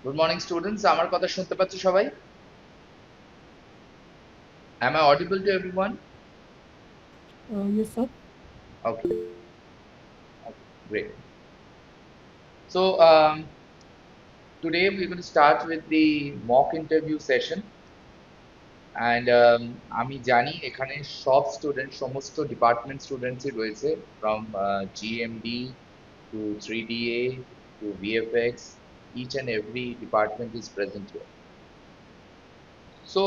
Good morning, students. আমার কথা শুনতে পাচ্ছ সবাই? Am I audible to everyone? Yes, sir. Okay, okay, great. So today we're going to start with the mock interview session. And আমি জানি এখানে সব স্টুডেন্ট সমস্ত ডিপার্টমেন্ট স্টুডেন্টসই রয়েছে from GMD to 3DA to VFX. Each and every department is present here. So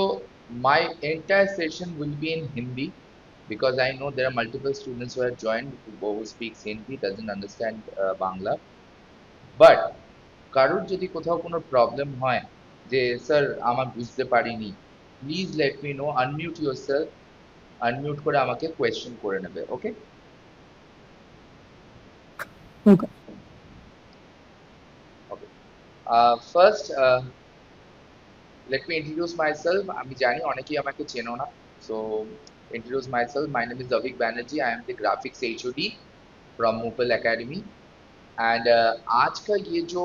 my entire session will be in Hindi because I know there are multiple students who have joined who speaks Hindi, doesn't understand Bangla. But কারোর যদি কোথাও কোনো problem হয় যে sir আমার বুঝতে পারিনি, please let me no, unmute yourself, unmute করে আমাকে কোয়েশ্চেন করে নেবে, ওকে? Okay. ওকে, first let me introduce myself. আমি জানি অনেকেই আমাকে চেনো না, so introduce myself. My name is Avik Banerjee. I am the graphics HOD from Mupal Academy. And आज का ये जो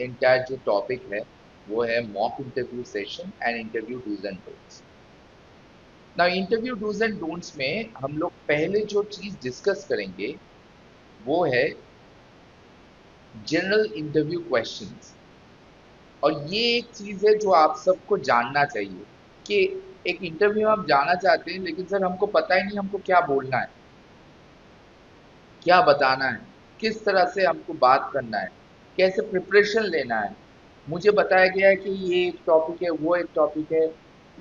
इंटायर जो टॉपिक है वो है mock interview session and interview dos and don'ts. Now interview dos and don'ts में हम लोग पहले जो चीज डिस्कस करेंगे वो है जनरल इंटरव्यू क्वेश्चंस। और ये एक चीज है जो आप सबको जानना चाहिए कि एक इंटरव्यू में आप जाना चाहते हैं लेकिन सर हमको पता ही नहीं हमको क्या बोलना है, क्या बताना है, किस तरह से हमको बात करना है, कैसे प्रिपरेशन लेना है। मुझे बताया गया है कि ये एक टॉपिक है, वो एक टॉपिक है,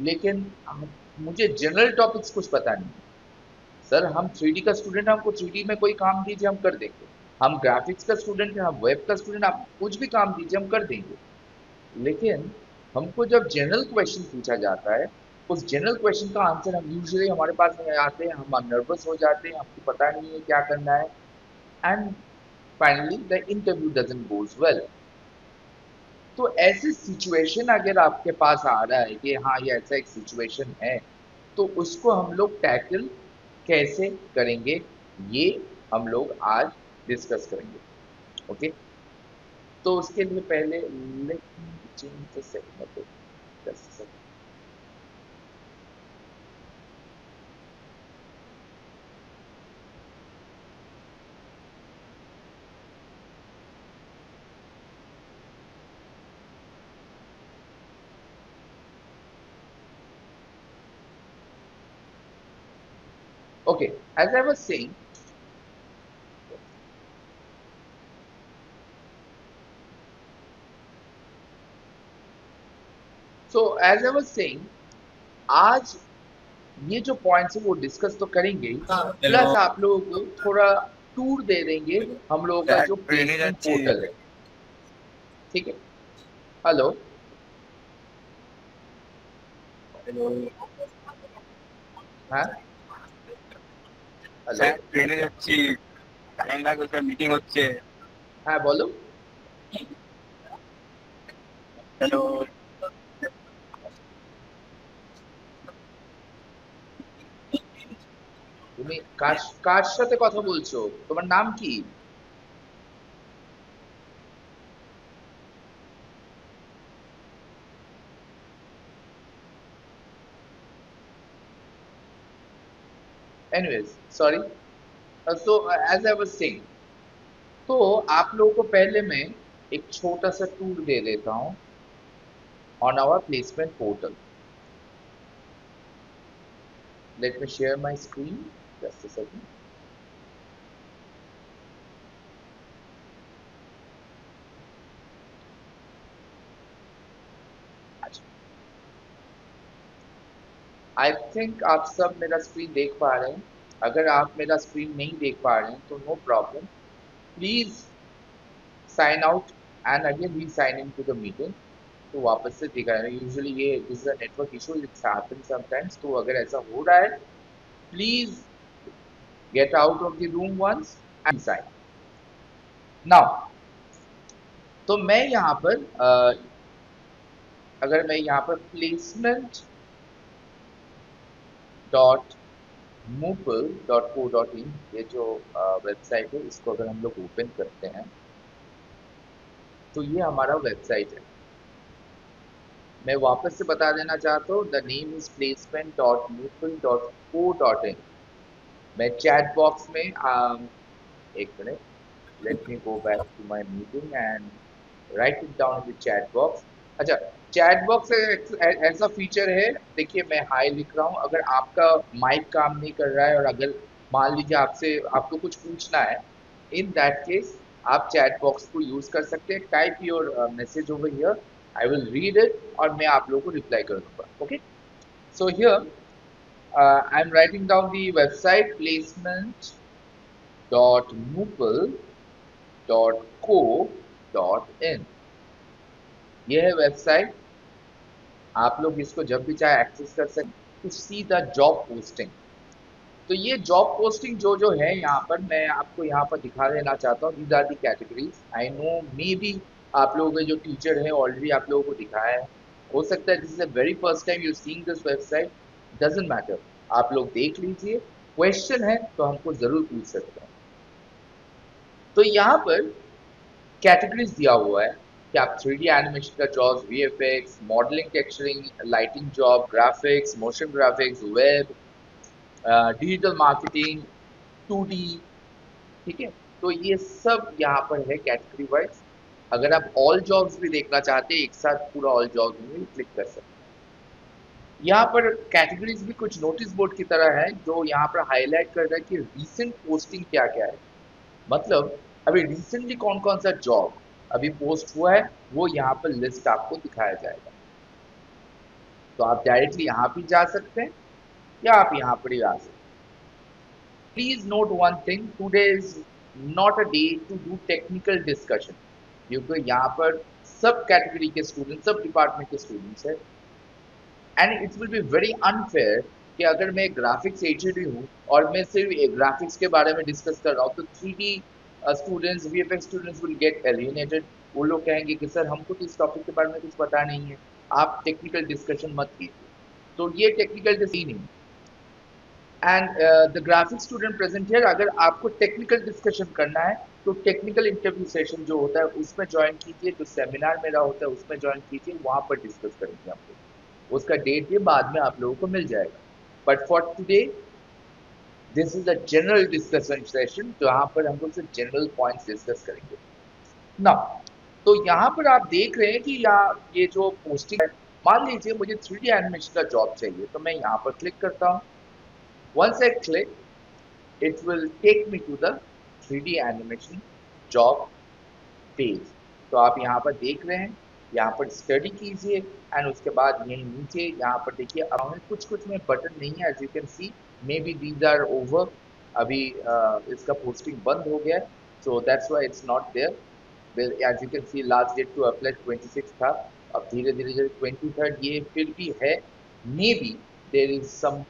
लेकिन मुझे जनरल टॉपिक्स कुछ पता नहीं। सर हम 3D का स्टूडेंट हैं, हमको 3D में कोई काम दीजिए हम कर देंगे। हम ग्राफिक्स का स्टूडेंट हैं, हम वेब का स्टूडेंट, आप कुछ भी काम दीजिए हम कर देंगे। लेकिन हमको जब जनरल क्वेश्चन पूछा जाता है, उस जनरल क्वेश्चन का आंसर हम यूजुअली हमारे पास नहीं आते हैं, हम नर्वस हो जाते हैं, हमको पता नहीं है क्या करना है, and finally the interview doesn't goes well. तो ऐसी सिचुएशन अगर आपके पास आ रहा है कि हाँ ये ऐसा एक सिचुएशन है, तो उसको हम लोग टैकल कैसे करेंगे, ये हम लोग आज डिस्कस करेंगे, ओके? तो उसके लिए पहले let me change the setting, just second. Okay, as I was saying, आज ये जो पॉइंट्स है वो डिस्कस तो करेंगे ही, प्लस आप लोगों को थोड़ा टूर दे देंगे हम लोगों का जो प्लेसमेंट पोर्टल है, ठीक है? हेलो, हाँ, हेलो, স্যার ট্রেনে যাচ্ছি টাইম লাগবে মিটিং হচ্ছে हाँ बोलो। হ্যালো তুমি কার কার সাথে কথা বলছো? তোমার নাম কি? Anyways sorry. तो एज आई वाज सेइंग, तो आप लोगों को पहले मैं एक छोटा सा टूर दे देता हूँ on our placement portal. Let me share my screen, just a second. I think आप सब मेरा स्क्रीन देख पा रहे हैं। अगर आप मेरा स्क्रीन नहीं देख पा रहे हैं तो no problem, please sign out and again re sign in to the meeting. तो वापस से दिखा है, यूजुअली ये is a network issue, it's happen sometimes. तो अगर ऐसा हो रहा है, please get out of the room once and sign now. तो मैं यहाँ पर अगर मैं यहाँ पर placement dot Moople dot co dot in, ये जो वेबसाइट है, इसको अगर हम लोग ओपन करते हैं तो ये हमारा वेबसाइट है। मैं वापस से बता देना चाहता हूँ, द नेम इज placement.moodle.co.in। मैं चैट बॉक्स में एक minute, let me go back to my meeting and write it down in the chat box. अच्छा, चैट बॉक्स ऐसा फीचर है, देखिए मैं हाई लिख रहा हूँ, अगर आपका माइक काम नहीं कर रहा है और अगर मान लीजिए आपसे आपको कुछ पूछना है, इन दैट केस आप चैट बॉक्स को यूज कर सकते हैं। Type your message over here, I will read it और मैं आप लोगों को रिप्लाई कर दूंगा। Okay, so here I am writing down the website placement.moodle.co.in। यह है वेबसाइट, आप लोग इसको जब भी चाहे एक्सेस कर सकते to see the job posting. तो ये जॉब पोस्टिंग जो जो है यहाँ पर मैं आपको यहाँ पर दिखा देना चाहता हूँ, these are the categories. I know maybe आप लोगों के जो टीचर है ऑलरेडी आप लोगों को दिखाया है, हो सकता है this is the very first time you seeing this website, doesn't matter, आप लोग देख लीजिए, क्वेश्चन है तो हमको जरूर पूछ सकते हैं। तो यहाँ पर कैटेगरीज दिया हुआ है कि आप 3D एनिमेशन का job, VFX, modelling, texturing, lighting job, graphics, motion graphics, web, digital marketing, 2D, ठीक है। तो ये सब यहाँ पर है कैटेगरी वाइज। अगर आप ऑल जॉब्स भी देखना चाहते हैं एक साथ पूरा ऑल जॉब्स में क्लिक कर सकते हैं। यहाँ पर कैटेगरीज भी कुछ नोटिस बोर्ड की तरह है जो यहाँ पर हाईलाइट कर रहा है कि रीसेंट पोस्टिंग क्या क्या है, मतलब अभी रिसेंटली कौन कौन सा जॉब अभी पोस्ट हुआ है वो यहाँ पर लिस्ट आपको दिखाया जाएगा। तो आप डायरेक्टली यहाँ भी जा सकते हैं या आप यहाँ पर ही आ सकते हैं। Please note one thing, today is not a day to do technical discussion, क्योंकि यहाँ पर सब कैटेगरी के स्टूडेंट, सब डिपार्टमेंट के स्टूडेंट्स है, and it will be very unfair कि अगर मैं ग्राफिक्स एचडी हूँ और मैं सिर्फ ग्राफिक्स के बारे में डिस्कस कर रहा हूँ तो 3D students, VFX students will get alienated. वो लोग कहेंगे कि सर हमको तो इस टॉपिक के बारे में कुछ पता नहीं है, आप टेक्निकल डिस्कशन मत कीजिए। तो ये टेक्निकल डिस्कशन नहीं, and the graphics student present here, अगर आपको टेक्निकल डिस्कशन करना है तो टेक्निकल इंटरव्यू सेशन जो होता है उसमें ज्वाइन कीजिए, जो सेमिनार मेरा होता है उसमें ज्वाइन कीजिए, वहां पर डिस्कस करेंगे हम लोग। उसका डेट भी बाद में आप लोगों को मिल जाएगा, but for today this is a general discussion session जहां पर हम लोग सिर्फ जनरल पॉइंट्स डिस्कस करेंगे ना। तो यहाँ पर आप देख रहे हैं कि ये जो पोस्टिंग है, मान लीजिए मुझे 3D एनिमेशन का जॉब चाहिए तो मैं यहाँ पर क्लिक करता हूँ। Once I click it will take me to the 3D animation job page. तो आप यहाँ पर देख रहे हैं, यहाँ पर स्टडी कीजिए एंड उसके बाद यहीं नीचे यहाँ पर देखिए अराउंड कुछ कुछ में बटन नहीं है, as you can see maybe these are over, अभी इसका पोस्टिंग बंद हो गया है, so that's why it's not there. As you can see last date to apply 26 था, अब धीरे धीरे 23rd ये फिर भी है, maybe there is some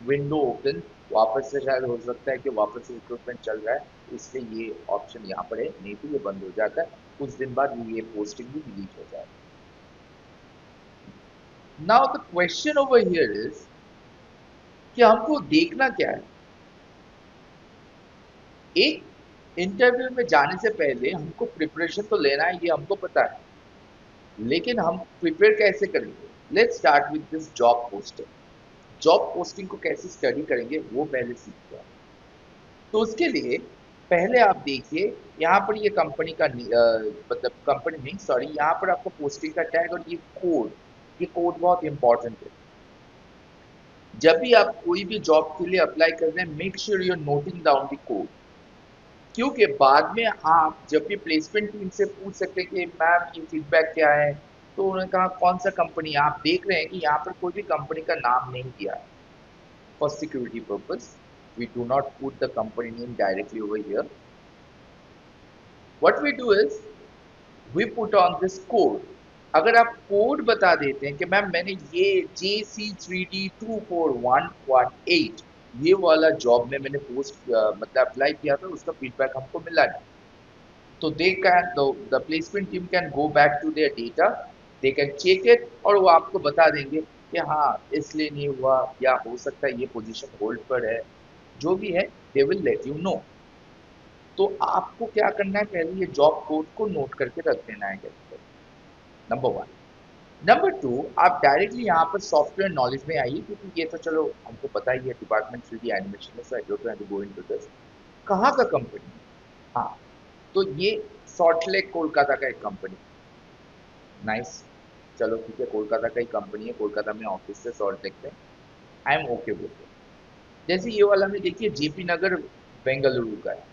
window open, वापस से शायद हो सकता है कि वापस से रिक्रूटमेंट चल रहा है इसलिए ये ऑप्शन यहाँ पर है, नहीं तो ये बंद हो जाता है, कुछ दिन बाद ये पोस्टिंग भी डिलीट हो जाएगा। Now the question over here is कि हमको देखना क्या है। एक इंटरव्यू में जाने से पहले हमको प्रिपरेशन तो लेना है, ये हमको पता है, लेकिन हम प्रिपेयर कैसे करेंगे। Let's start with this job posting. Job posting को कैसे स्टडी करेंगे वो पहले सीखते हैं। तो उसके लिए पहले आप देखिए यहाँ पर ये कंपनी का मतलब कंपनी नहीं सॉरी, यहाँ पर आपको पोस्टिंग का टैग और ये कोड बहुत इंपॉर्टेंट है। जब भी आप कोई भी जॉब के लिए अप्लाई कर रहे हैं, make sure you are noting down the code, क्योंकि बाद में आप जब भी प्लेसमेंट टीम से पूछ सकते हैं कि मैम ये फीडबैक क्या है, तो उन्होंने कहा कौन सा कंपनी, आप देख रहे हैं कि यहाँ पर कोई भी कंपनी का नाम नहीं दिया है। For security purpose, we do not put the company name directly over here. What we do is we put on this code. अगर आप कोड बता देते हैं कि मैम मैंने ये JC3D24118 ये वाला जॉब में मैंने पोस्ट मतलब अप्लाई किया था, उसका फीडबैक हमको मिला नहीं, तो they can the placement team can go back to their data, they can check it और वो आपको बता देंगे कि हाँ इसलिए नहीं हुआ या हो सकता है ये पोजीशन होल्ड पर है, जो भी है they will let you know. तो आपको क्या करना है, पहले ये जॉब कोड को नोट करके रख देना है। Number one. नंबर टू, आप डायरेक्टली यहाँ पर सॉफ्टवेयर नॉलेज में आइए, क्योंकि ये तो चलो हमको पता ही है डिपार्टमेंट 3D एनिमेशन है, so I don't have to go into this. कहाँ का कंपनी? हाँ, तो ये सॉल्ट लेक कोलकाता का एक कंपनी। नाइस, चलो ठीक है, कोलकाता का ही कंपनी है, कोलकाता में ऑफिस है सॉल्ट लेक में। आई एम ओके विद इट। जैसे ये वाला में देखिए जेपी नगर बेंगलुरु का है।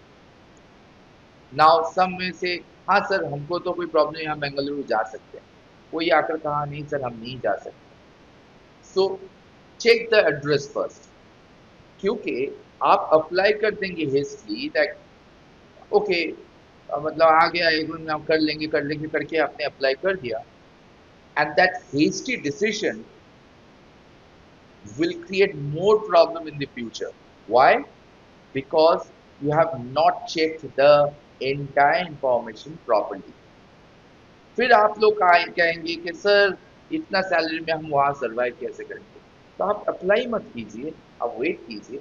नाउ सम में से, हाँ सर हमको तो कोई प्रॉब्लम नहीं, हम बेंगलुरु जा सकते हैं। कोई आकर कहा नहीं सर हम नहीं जा सकते। So check the address first, क्योंकि आप अप्लाई कर देंगे हेस्टली दैट ओके, मतलब आ गया एक दिन में हम कर लेंगे करके आपने अप्लाई कर दिया, and that hasty decision will create more problem in the future. Why? Because you have not checked the entire information properly. फिर आप लोग कहेंगे कि सर इतना सैलरी में हम वहां सर्वाइव कैसे करेंगे? तो आप अप्लाई मत कीजिए, आप वेट कीजिए।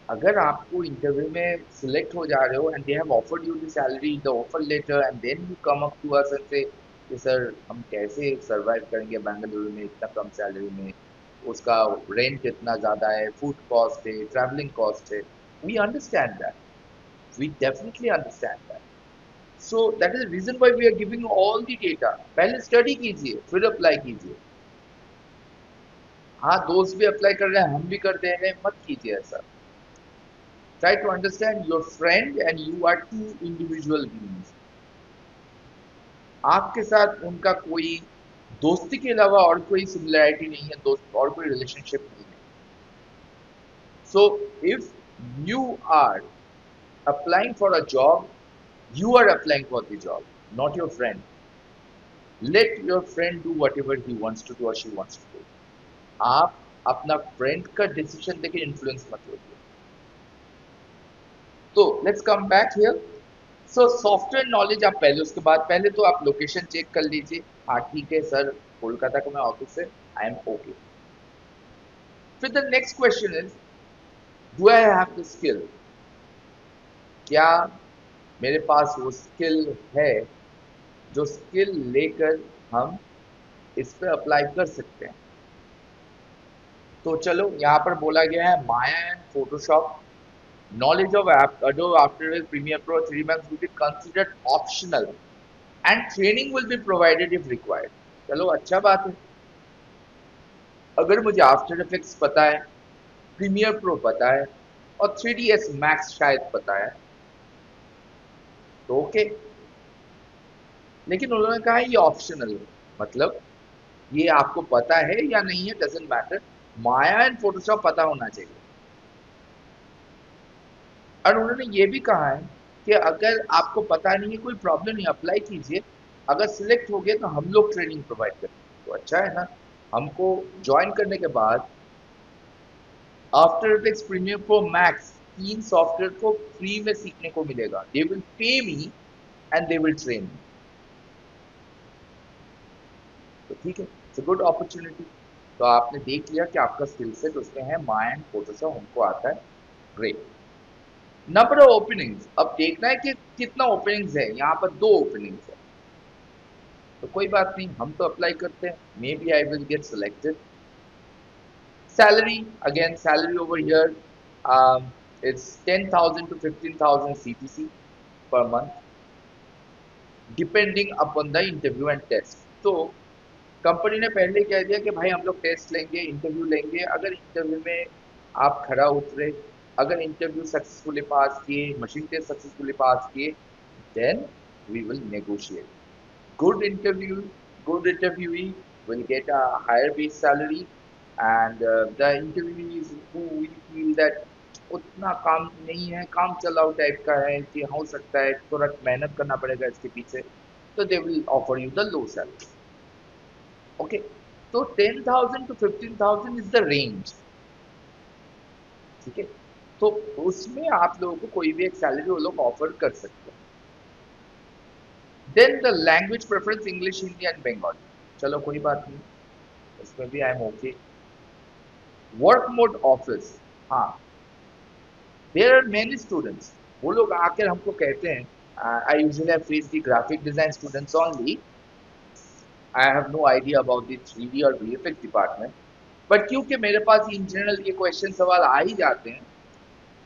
अगर आपको इंटरव्यू में सिलेक्ट हो जा रहे हो and they have offered you the salary, the offer letter, and then you come up to us and say कि सर हम कैसे सर्वाइव करेंगे बेंगलुरु में इतना कम सैलरी में, उसका रेंट इतना ज़्यादा है, फूड कॉस्ट है, ट्रैवलिंग कॉस्ट है। We understand that, we definitely understand that. So that is reason why we are giving all the data. पहले स्टडी कीजिए फिर अप्लाई कीजिए। हाँ, दोस्त भी अप्लाई कर रहे हैं, हम भी कर दे रहे हैं, मत कीजिए ऐसा। Try to understand your friend and you are two individual beings. आपके साथ उनका कोई दोस्ती के अलावा और कोई सिमिलैरिटी नहीं है, दोस्त और कोई रिलेशनशिप नहीं है। So if you are applying for a job, you are applying for the job, not your friend. Let your friend do whatever he wants to do or she wants to do. आप अपना friend का decision देके influence मत होइए। तो let's come back here. So software knowledge आप पहले, उसके बाद पहले तो आप लोकेशन चेक कर लीजिए। हाँ ठीक है सर, कोलकाता का मैं ऑफिस है, आई एम ओके। फिर the next question is, do I have the skill? क्या मेरे पास वो स्किल है जो स्किल लेकर हम इस पे अप्लाई कर सकते हैं? तो चलो यहाँ पर बोला गया है Maya and Photoshop, knowledge of Adobe After Effects, Premiere Pro, 3D Max will be considered optional and training will be provided if required. चलो अच्छा बात है। अगर मुझे आफ्टर इफेक्ट्स पता है, प्रीमियर प्रो पता है और 3ds मैक्स शायद पता है तो ओके। लेकिन उन्होंने कहा ये ऑप्शनल है, मतलब ये आपको पता है या नहीं है doesn't matter, Maya and Photoshop पता होना चाहिए। और उन्होंने ये भी कहा है कि अगर आपको पता नहीं है कोई प्रॉब्लम नहीं, अप्लाई कीजिए, अगर सिलेक्ट हो गए तो हम लोग ट्रेनिंग प्रोवाइड करेंगे। तो अच्छा है ना, हमको ज्वाइन करने के बाद After Effects, Premiere Pro, Max, तीन सॉफ्टवेयर को फ्री में सीखने को मिलेगा। They will pay me and they will train me. तो ठीक है, इट्स अ गुड अपॉर्चुनिटी। तो आपने देख लिया कि आपका स्किल सेट उसमें है, माया एंड फोटोशॉप हमको आता है, ग्रेट। नंबर ऑफ ओपनिंग्स, अब देखना है कि कितना ओपनिंग्स है। यहाँ पर 2 ओपनिंग्स है, तो कोई बात नहीं, हम तो अप्लाई करते हैं, maybe I will get selected. Salary, again salary over here it's 10,000 to 15,000 CTC per month, depending upon the interview and test. तो कंपनी ने पहले कह दिया कि भाई हम लोग टेस्ट लेंगे, इंटरव्यू लेंगे, अगर इंटरव्यू में आप खरा उतरे, अगर इंटरव्यू सक्सेसफुली पास किए, मशीन टेस्ट सक्सेसफुली पास किए, then we will negotiate. Good interview, good interviewee will get a higher base salary, and the interviewees who we feel that उतना काम नहीं है, काम चलाओ टाइप का है कि हो सकता है थोड़ा मेहनत करना पड़ेगा इसके पीछे, तो they will offer you the low salary. Okay, तो 10,000 to 15,000 इज द रेंज, ठीक है। तो उसमें आप लोगों को कोई भी एक सैलरी वो लोग ऑफर कर सकते हैं। Then the language preference, English, Hindi and Bengali, चलो कोई बात नहीं, उसमें भी I am okay. Work mode office, हाँ, देयर आर मेनी स्टूडेंट्स, वो लोग आकर हमको कहते हैं, I usually face the graphic design students only, I have no idea about the 3D और VFX डिपार्टमेंट, बट क्योंकि मेरे पास इन जनरल ये क्वेश्चन सवाल आ ही जाते हैं,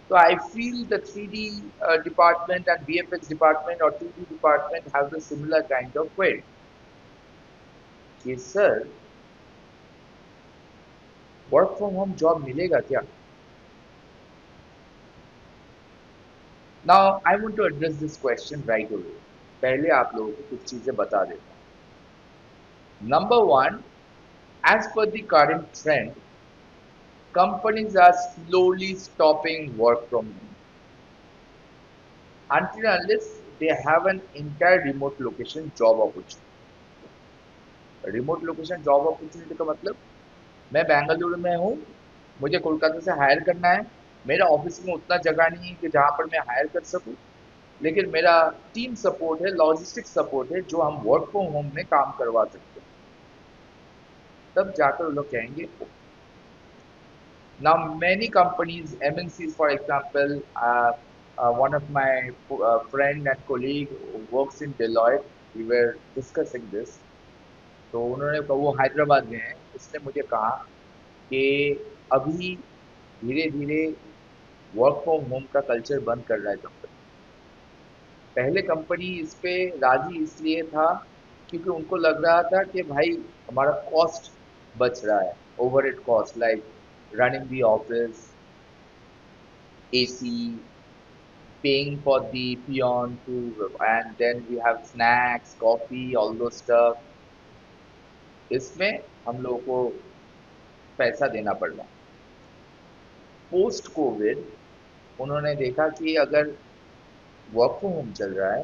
तो I feel the 3D department and VFX department or 2D department have the similar kind of query. कि sir work from home job मिलेगा क्या? Now I want to address this question right away. पहले आप लोगों को कुछ चीजें बता देता हूँ. Number one, as per the current trend, companies are slowly stopping work from home until unless they have an entire remote location job opportunity. Remote location job opportunity का मतलब, मैं बेंगलुरु में हूँ, मुझे कोलकाता से हायर करना है, मेरा ऑफिस में उतना जगह नहीं है कि जहाँ पर मैं हायर कर सकूँ, लेकिन मेरा टीम सपोर्ट है, लॉजिस्टिक सपोर्ट है, जो हम वर्क फ्रॉम होम में काम करवा सकते हैं. तब जाकर वो लोग कहेंगे. Now many companies, MNCs for example, one of my friend and colleague works in Deloitte, we were discussing this. तो उन्होंने, वो हैदराबाद में है, उसने मुझे कहा कि अभी धीरे धीरे वर्क फ्रॉम होम का कल्चर बंद कर रहा है कंपनी. पहले कंपनी इस पे राजी इसलिए था क्योंकि उनको लग रहा था कि भाई हमारा कॉस्ट बच रहा है, overhead cost like running the office, AC, paying for the peon to, and then we have snacks, coffee, all those stuff. इसमें हम लोगों को पैसा देना पड़ रहा. पोस्ट कोविड उन्होंने देखा कि अगर वर्क फ्रॉम होम चल रहा है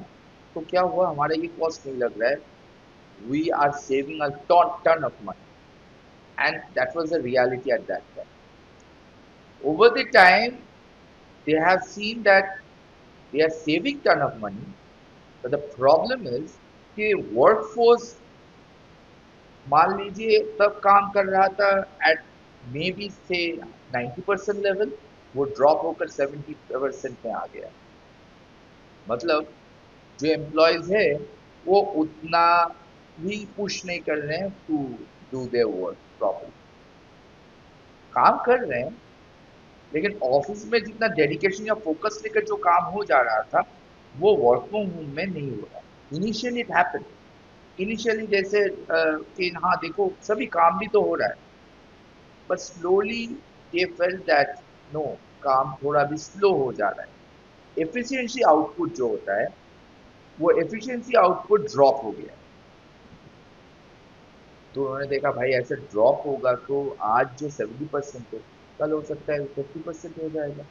तो क्या हुआ, हमारा ये कॉस्ट नहीं लग रहा है, we are saving a ton of money, and that was the reality at that time. Over the time they have seen that they are saving ton of money, but the problem is कि workforce मान लीजिए तब काम कर रहा था eight may be से 90% level, वो ड्रॉप होकर 70% में आ गया. मतलब जो एम्प्लॉयज है वो उतना भी पुश नहीं कर रहे हैं to do their work properly. काम कर रहे हैं, लेकिन ऑफिस में जितना डेडिकेशन या फोकस लेकर जो काम हो जा रहा था वो वर्क फ्रॉम होम में नहीं हो रहा. इनिशियली इट हैपेंड, इनिशियली जैसे कि हाँ देखो सभी काम भी तो हो रहा है, but slowly they felt that no, काम थोड़ा भी स्लो हो जा रहा है. एफिशिएंसी आउटपुट जो होता है वो एफिशिएंसी आउटपुट ड्रॉप हो गया. तो उन्होंने देखा भाई ऐसे ड्रॉप होगा तो आज जो 70% है कल हो सकता है 50% हो जाएगा.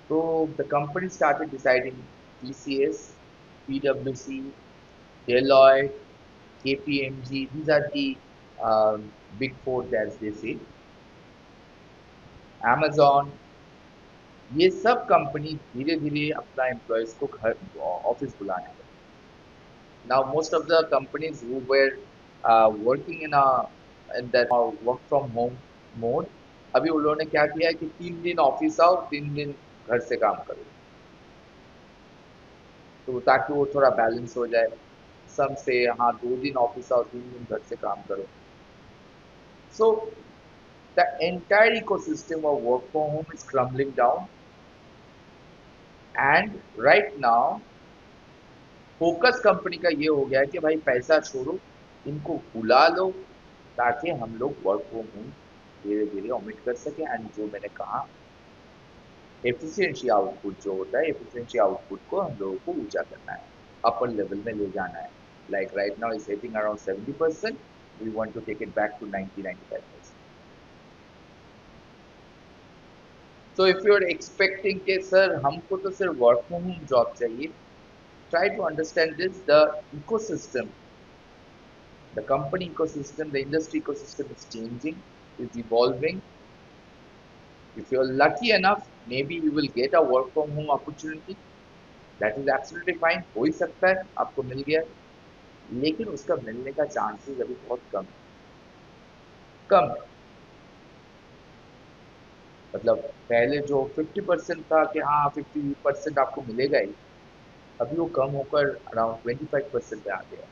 तो the company started deciding, TCS, PwC, Deloitte, KPMG, these are the big four as they say, Amazon, ये सब कंपनी धीरे धीरे अपना एम्प्लॉयज को घर ऑफिस बुलाने लगे. Now most of the companies who were working in that work from home mode, अभी उन्होंने क्या किया है कि 3 दिन ऑफिस आओ, 3 दिन घर से काम करो, तो ताकि वो थोड़ा बैलेंस हो जाए. सम से हाँ 2 दिन ऑफिस आओ, 3 दिन घर से काम करो. So the entire ecosystem of work from home is crumbling down, and right now focus company का ये हो गया है कि भाई पैसा छोड़ो, इनको बुला लो ताकि हम लोग वर्क फ्रॉम होम धीरे धीरे ऑमिट कर सके. एंड जो मैंने कहा एफिशिएंसी आउटपुट जो होता है, एफिशिएंसी आउटपुट को हम लोगों को ऊंचा करना है, अपर लेवल में ले जाना है. Like right now is hitting around 70%, we want to take it back to 90-95%. So if you are expecting कि सर हमको तो सिर्फ वर्क फ्रॉम होम जॉब चाहिए, try to understand this, the ecosystem, the company ecosystem, the industry ecosystem is changing, is evolving. If you're lucky enough, maybe you will get a work from home opportunity, that is absolutely fine, हो ही सकता है आपको मिल गया, लेकिन उसका मिलने का चांसेस अभी बहुत कम है. मतलब पहले जो 50% था कि हाँ 50% आपको मिलेगा ही, अभी वो कम होकर अराउंड 25% पे आ गया.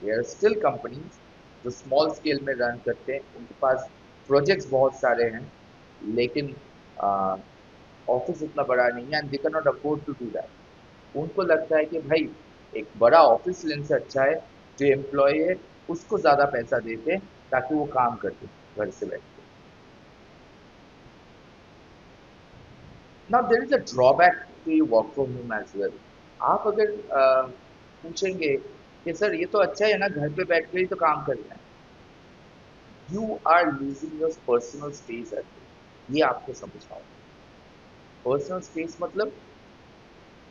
देयर आर स्टिल कंपनीज जो स्मॉल स्केल में रन करते हैं, उनके पास प्रोजेक्ट्स बहुत सारे हैं, लेकिन ऑफिस उतना बड़ा नहीं है and they can not afford to do that. उनको लगता है कि भाई एक बड़ा ऑफिस लेने से अच्छा है जो एम्प्लॉय है उसको ज़्यादा पैसा देते हैं ताकि वो काम कर दे घर से बैठ के। Now there is a drawback to work from home as well. आप अगर पूछेंगे कि सर ये तो अच्छा है ना, घर पे बैठ के ही तो काम करना है, you are losing your personal space at. ये आपको समझना होगा। पर्सनल स्पेस मतलब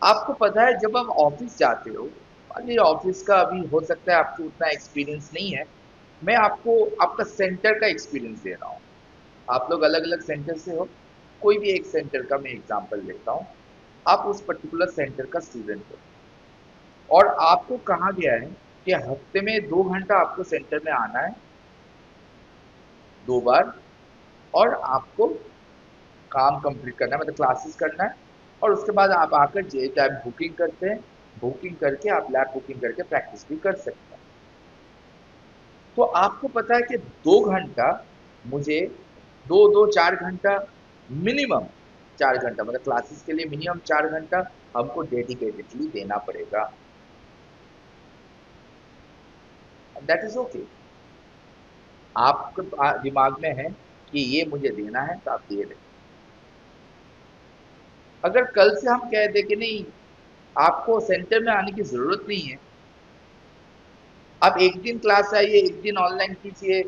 आपको पता है जब आप ऑफिस जाते हो, मान लीजिए ऑफिस का अभी हो सकता है आपको उतना एक्सपीरियंस नहीं है, मैं आपको आपका सेंटर का एक्सपीरियंस दे रहा हूँ। आप लोग अलग अलग सेंटर से हो, कोई भी एक सेंटर का मैं एग्जांपल लेता हूँ। आप उस पर्टिकुलर सेंटर का स्टूडेंट हो और आपको कहा गया है कि हफ्ते में 2 घंटा आपको सेंटर में आना है, 2 बार, और आपको काम कंप्लीट करना है, मतलब क्लासेस करना है, और उसके बाद आप आकर जे टाइम बुकिंग करते हैं, बुकिंग करके आप लैब बुकिंग करके प्रैक्टिस भी कर सकते हैं। तो आपको पता है कि 2 घंटा मुझे, 2 2 4 घंटा, मिनिमम 4 घंटा, मतलब क्लासेस के लिए मिनिमम 4 घंटा हमको डेडिकेटेडली देना पड़ेगा। That is okay. आपके दिमाग में है कि ये मुझे देना है तो आप दे दें। अगर कल से हम कह दें कि नहीं, आपको सेंटर में आने की जरूरत नहीं है, आप एक दिन क्लास आइए, एक दिन ऑनलाइन कीजिए,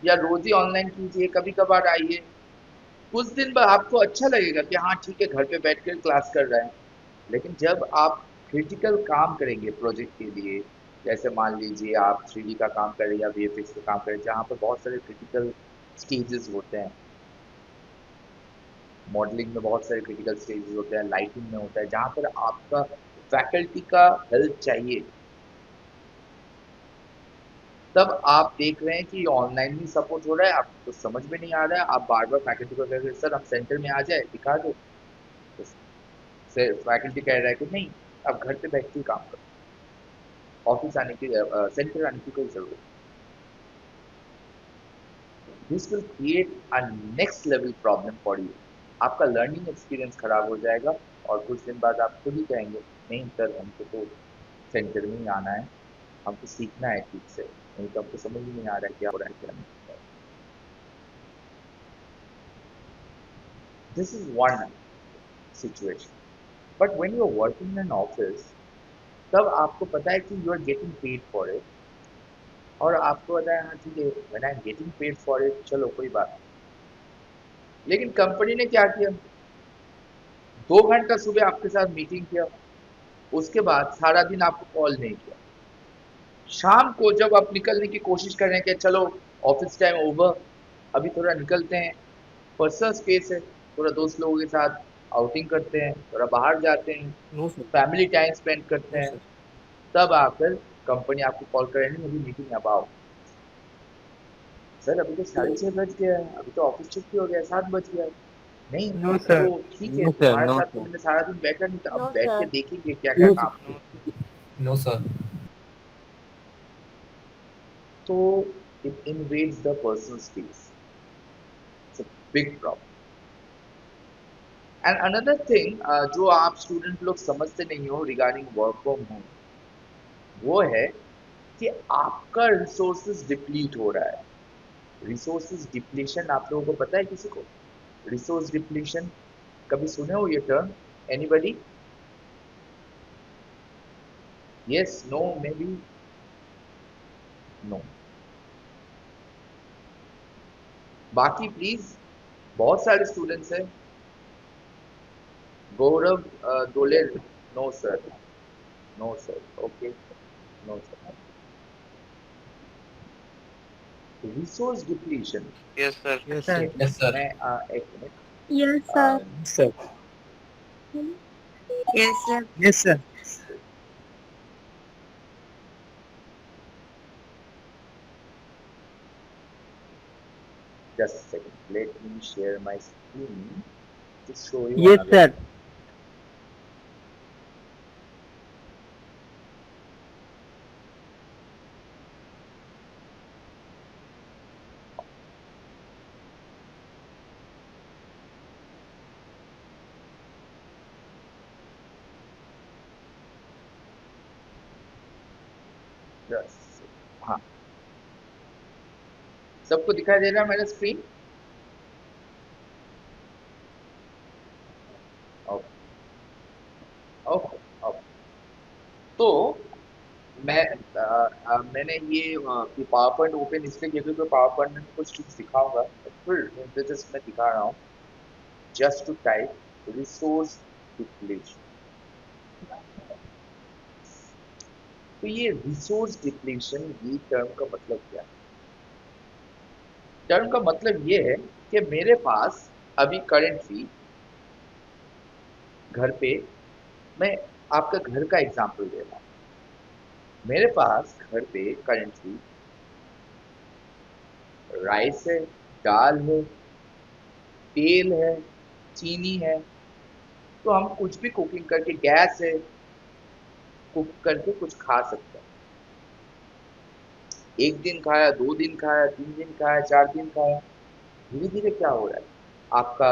या रोज ही ऑनलाइन कीजिए, कभी कभार आइए, कुछ दिन बाद आपको अच्छा लगेगा कि हाँ ठीक है, घर पे बैठ कर क्लास कर रहे हैं। लेकिन जब आप क्रिटिकल काम करेंगे प्रोजेक्ट के लिए, जैसे मान लीजिए आप 3D का काम करें या VFX का काम करें, जहाँ पर बहुत सारे क्रिटिकल स्टेजेस होते हैं, मॉडलिंग में बहुत सारे क्रिटिकल स्टेजेस होते हैं, लाइटिंग में होता है, जहाँ पर आपका फैकल्टी का हेल्प चाहिए, तब आप देख रहे हैं कि ऑनलाइन भी सपोर्ट हो रहा है, आपको समझ में नहीं आ रहा है, आप बार बार फैकल्टी को कह रहे हैं सर हम सेंटर में आ जाए दिखा दो, तो फैकल्टी कह रहा है कि नहीं, आप घर पे बैठ के ही काम करो, ऑफिस आने की, सेंटर आने की कोई जरूरत नहीं। This will create a next level problem for you. आपका लर्निंग एक्सपीरियंस खराब हो जाएगा और कुछ दिन बाद आप खुद ही कहेंगे नहीं सर हमको तो सेंटर में ही आना है, हमको सीखना है ठीक से, नहीं तो हमको समझ ही नहीं आ रहा है क्या हो रहा है क्या नहीं हो रहा है। This is one situation. But when you are working in an office, तब आपको पता है कि you are getting paid for it, और आपको पता है हाँ ठीक है, when I am getting paid for it, चलो कोई बात नहीं। लेकिन कंपनी ने क्या किया, 2 घंटा सुबह आपके साथ मीटिंग किया, उसके बाद सारा दिन आपको कॉल नहीं किया। शाम को जब आप निकलने की कोशिश कर रहे हैं कि चलो ऑफिस टाइम ओवर, अभी थोड़ा निकलते हैं, पर्सनल स्पेस है, थोड़ा दोस्त लोगों के साथ आउटिंग करते हैं, थोड़ा बाहर जाते हैं, no sir, family time spend करते नो हैं, सर। तब आकर कंपनी आपको कॉल कर रही है अभी मीटिंग अब आओ। सर अभी तो 6:30 बज गया है, अभी तो ऑफिस छुट्टी हो गया, 7 बज गया है। नहीं, नो सर, तो ठीक है, नो सर, तुम्हारे नो साथ तो सर, मैंने सारा दिन बैठा नहीं था, अब नो बैठ के सर। देखेंगे क्या क्या नो काम सर, है। No sir. तो it invades the personal space, it's a big problem. And another thing जो आप स्टूडेंट लोग समझते नहीं हो रिगार्डिंग वर्क फ्रॉम होम, वो है कि आपका रिसोर्सेज डिप्लीट हो रहा है। रिसोर्सेज डिप्लीशन आप लोगों को पता है किसी को? रिसोर्स डिप्लीशन कभी सुने हो ये term? Anybody? Yes, no, maybe? No. बाकी प्लीज, बहुत सारे स्टूडेंट्स हैं। Gaurav Dole? No sir, no sir, okay, no sir. Resource depletion, yes sir. Yes sir, yes sir, मैं एक मिनट, Yes, sir. Sir, Yes, sir. Yes sir. just a second, let me share my screen to show you yes another sir. thing. हाँ, सबको दिखाई दे रहा है मेरा screen? Okay okay okay. तो मैंने ये पावर पॉइंट ओपन इसलिए किया क्योंकि पावर पॉइंट में कुछ चीज दिखाऊंगा, फिर जस्ट मैं दिखा रहा हूँ just to type resource depletion. तो ये रिसोर्स डिप्लीशन, ये टर्म का मतलब क्या है? टर्म का मतलब ये है कि मेरे पास अभी करेंटली घर पे, मैं आपका घर का एग्जांपल दे रहा हूँ। मेरे पास घर पे करेंटली राइस है, दाल है, तेल है, चीनी है। तो हम कुछ भी कुकिंग करके, गैस है, कुक करके कुछ खा सकते हैं। एक दिन खाया, 2 दिन खाया, 3 दिन खाया, 4 दिन खाया, धीरे धीरे क्या हो रहा है, आपका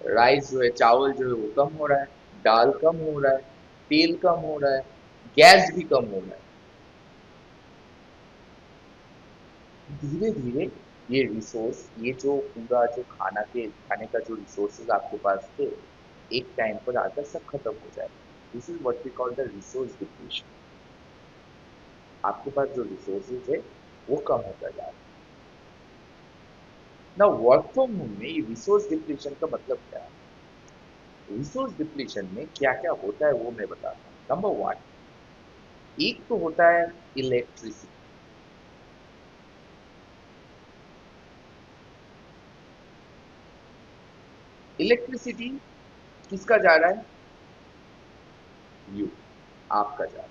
राइस जो है, चावल जो है वो कम हो रहा है, दाल कम हो रहा है, तेल कम हो रहा है, गैस भी कम हो रहा है। धीरे धीरे ये रिसोर्स, ये जो पूरा जो खाने का जो रिसोर्सेज आपके पास थे, एक टाइम पर आकर सब खत्म हो जाएगा। This is what we call the resource depletion. आपके पास जो रिसोर्सेज है वो कम होता जा रहा है। ना वर्क फ्रॉम होम में ये रिसोर्स डिप्लीशन का मतलब क्या है? रिसोर्स डिप्लीशन में क्या क्या होता है वो मैं बताता हूँ। नंबर वन, एक तो होता है इलेक्ट्रिसिटी। इलेक्ट्रिसिटी किसका जा रहा है? यू, आपका जा रहा है,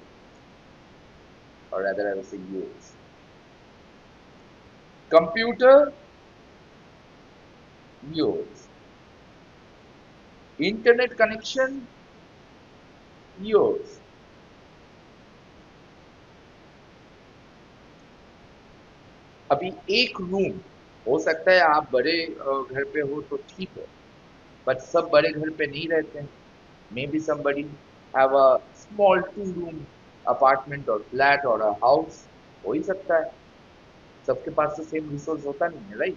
और अदर आई से use. Computer use, internet connection use. अभी एक रूम, हो सकता है आप बड़े घर पे हो तो ठीक है, बट सब बड़े घर पे नहीं रहते हैं। May be somebody have a small 2 room apartment और फ्लैट और a हाउस, हो ही सकता है। सबके पास तो सेम रिसोर्स होता नहीं है, राइट?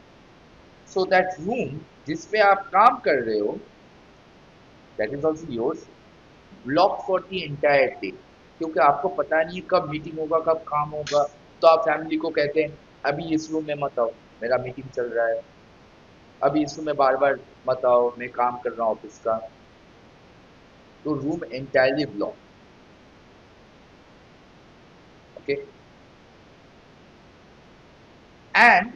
सो दैट रूम जिसपे आप काम कर रहे हो, that is also yours, block for the entire day. क्योंकि आपको पता नहीं है कब मीटिंग होगा, कब काम होगा। तो आप फैमिली को कहते हैं अभी इस रूम में मत आओ, मेरा मीटिंग चल रहा है। अभी इस रूम में बार बार मत आओ, मैं काम कर रहा हूँ ऑफिस का। तो room entirely block. Okay, and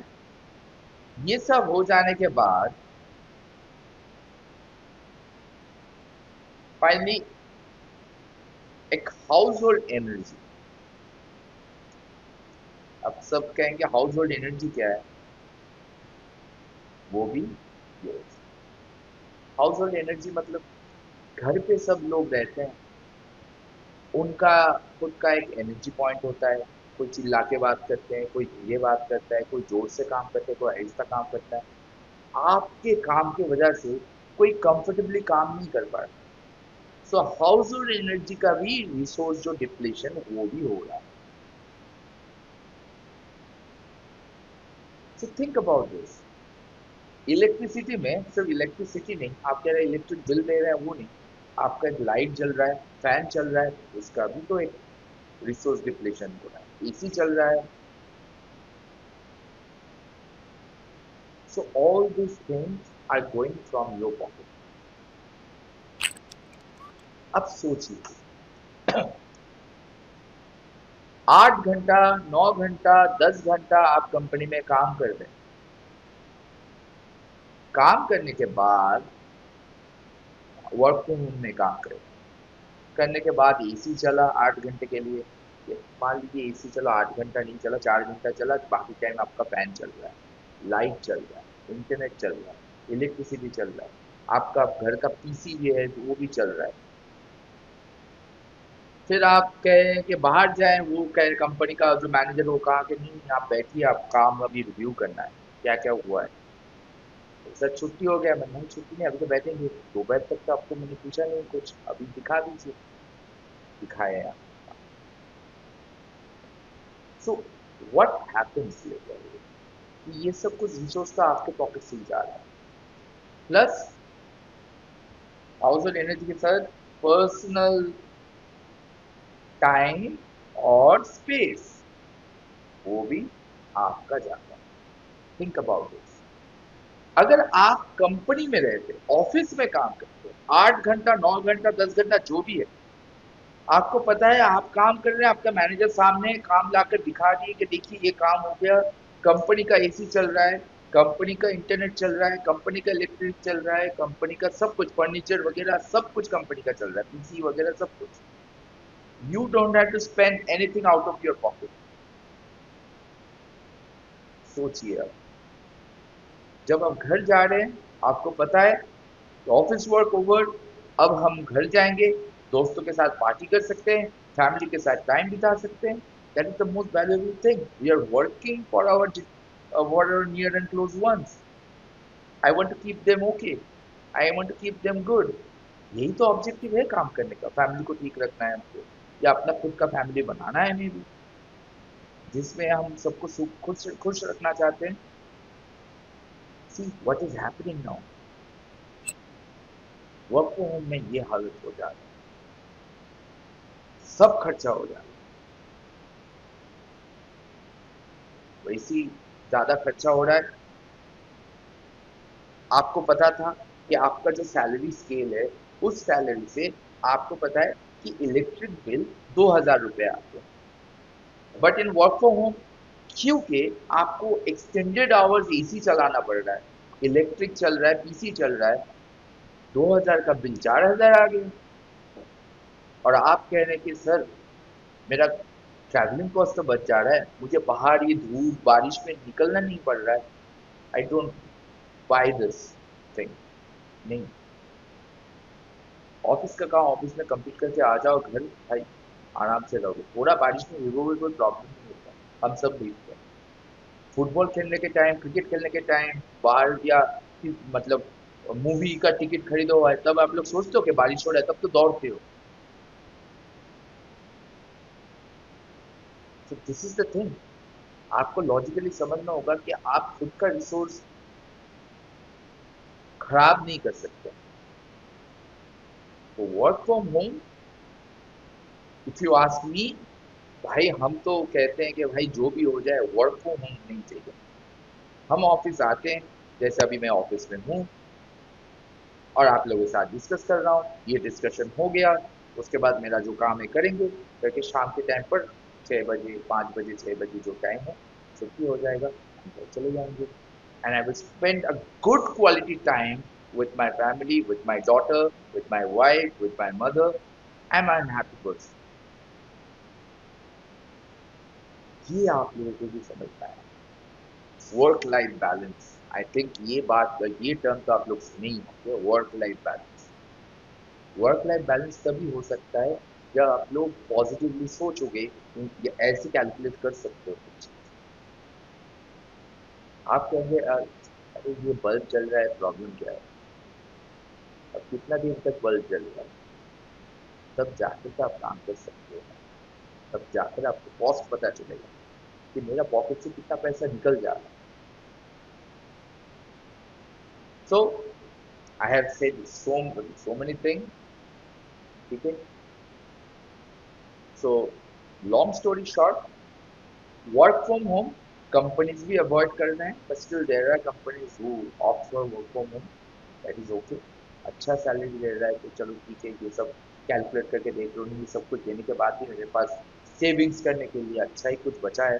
ये सब हो जाने के बाद फाइनली एक हाउस होल्ड एनर्जी। अब सब कहेंगे हाउस होल्ड एनर्जी क्या है? वो भी हाउस होल्ड एनर्जी मतलब घर पे सब लोग रहते हैं, उनका खुद का एक एनर्जी पॉइंट होता है। कोई चिल्ला के बात करते हैं, कोई धीरे बात करता है, कोई जोर से काम करता है, कोई आहिस्ता काम करता है। आपके काम की वजह से कोई कंफर्टेबली काम नहीं कर पा रहा। सो हाउस होल्ड एनर्जी का भी रिसोर्स जो डिप्लीशन वो भी हो रहा है। सो थिंक अबाउट दिस। इलेक्ट्रिसिटी में सिर्फ इलेक्ट्रिसिटी नहीं, आप कह रहे हैं इलेक्ट्रिक बिल दे रहे हैं, वो नहीं। आपका एक लाइट जल रहा है, फैन चल रहा है, उसका भी तो एक रिसोर्स डिप्लीशन हो रहा है। एसी चल रहा है। So all this things are going from your pocket. अब सोचिए, 8 घंटा, 9 घंटा, 10 घंटा आप कंपनी में काम कर रहे हैं। काम करने के बाद वर्क फ्रॉम होम में काम करें, करने के बाद एसी चला 8 घंटे के लिए। मान लीजिए एसी चला 8 घंटा नहीं चला, 4 घंटा चला, बाकी टाइम आपका फैन चल रहा है, लाइट चल रहा है, इंटरनेट चल रहा है, इलेक्ट्रिसिटी चल रहा है, आपका घर का पीसी भी है तो वो भी चल रहा है। फिर आप कहें कि बाहर जाएं, वो कहे कंपनी का जो मैनेजर वो कहा कि नहीं आप बैठिए, आप काम अभी रिव्यू करना है, क्या क्या हुआ है। तो सर छुट्टी हो गया, मैं नहीं छुट्टी नहीं, अभी तो बैठेंगे दोपहर तक, तो आपको मैंने पूछा नहीं कुछ, अभी दिखा दीजिए। दिखाए आप, सो व्हाट हैपेंस लेटर कि ये सब कुछ रिसोर्स तो आपके पॉकेट से ही जा रहा है, प्लस हाउस होल्ड एनर्जी के साथ पर्सनल टाइम और स्पेस वो भी आपका जाता है। Think about this. अगर आप कंपनी में रहते, ऑफिस में काम करते, 8 घंटा 9 घंटा 10 घंटा जो भी है, आपको पता है आप काम कर रहे हैं, आपका मैनेजर सामने काम लाकर दिखा दिए कि देखिए ये काम हो गया, कंपनी का एसी चल रहा है, कंपनी का इंटरनेट चल रहा है, कंपनी का इलेक्ट्रिक चल रहा है, कंपनी का सब कुछ फर्नीचर वगैरह सब कुछ कंपनी का चल रहा है, पीसी वगैरह सब कुछ। You don't have to spend anything out of your pocket. सोचिए अब जब आप घर जा रहे हैं, आपको पता है ऑफिस वर्क ओवर, अब हम घर जाएंगे, दोस्तों के साथ पार्टी कर सकते हैं, फैमिली के साथ टाइम बिता सकते हैं। That is the most valuable thing. We are working for our near and close ones. I want to keep them okay, I want to keep them good. यही तो ऑब्जेक्टिव है काम करने का, फैमिली को ठीक रखना है हमको, या अपना खुद का फैमिली बनाना है मे भी, जिसमें हम सबको खुश खुश रखना चाहते हैं। See what is happening now, work from home में ये हालत हो जा रहा है, सब खर्चा हो जा रहा है, वैसे ही ज्यादा खर्चा हो रहा है। आपको पता था कि आपका जो सैलरी स्केल है, उस सैलरी से आपको पता है कि इलेक्ट्रिक बिल 2000 रुपये आते हैं, but in work from home क्योंकि आपको एक्सटेंडेड आवर्स एसी चलाना पड़ रहा है, इलेक्ट्रिक चल रहा है, पीसी चल रहा है, 2000 का बिल 4000 आ गया। और आप कह रहे हैं कि सर मेरा ट्रैवलिंग कॉस्ट तो बच जा रहा है, मुझे बाहर ये धूप बारिश में निकलना नहीं पड़ रहा है। I don't by this thing. नहीं, ऑफिस का काम ऑफिस में कंप्लीट करके आ जाओ घर, भाई आराम से रहोगे, थोड़ा बारिश में भिगोगे कोई प्रॉब्लम नहीं होता, हम सब भीगते हैं। फुटबॉल खेलने के टाइम, क्रिकेट खेलने के टाइम, बाहर या मतलब मूवी का टिकट खरीदो है, तब आप लोग सोचते हो कि बारिश हो रहा है, तब तो दौड़ते हो। तो दिस इज द थिंग, आपको लॉजिकली समझना होगा कि आप खुद का रिसोर्स खराब नहीं कर सकते। तो work from home, if you ask me, भाई हम तो कहते हैं कि भाई जो भी हो जाए वर्क फ्रॉम होम नहीं चाहिए। हम ऑफिस आते हैं, जैसे अभी मैं ऑफिस में हूँ और आप लोगों के साथ डिस्कस कर रहा हूँ, ये डिस्कशन हो गया, उसके बाद मेरा जो काम है करेंगे, करके शाम के टाइम पर 6 बजे 5 बजे 6 बजे जो टाइम है छुट्टी हो जाएगा, हम घर चले जाएंगे। And I will spend a good quality time with my family, with my daughter, with my wife, with my mother. I'm an happy person. ये आप लोगों को भी समझना है, work life balance. I think ये बात, ये टर्म तो आप लोग सुने ही होंगे, work life balance. Work life balance तभी हो सकता है जब आप लोग पॉजिटिवली सोचोगे, या ऐसे कैलकुलेट कर सकते हो कुछ चीज। आप कहेंगे अरे ये बल्ब जल रहा है, प्रॉब्लम क्या है, अब कितना देर तक बल्ब जल रहा है, तब जाकर के आप काम कर सकते हो, तब जाकर आपको कॉस्ट पता चलेगा कि मेरा पॉकेट से कितना पैसा निकल जा रहा है। So I have said so many thing, ठीक है। So long story short, work from home companies भी अवॉइड कर रहे हैं, but still there are companies who opt for work from home, that is okay. अच्छा सैलरी दे रहा है तो चलो ठीक है, ये सब कैलकुलेट करके देख लो, नहीं सब कुछ देने के बाद भी मेरे पास सेविंग्स करने के लिए अच्छा ही कुछ बचा है,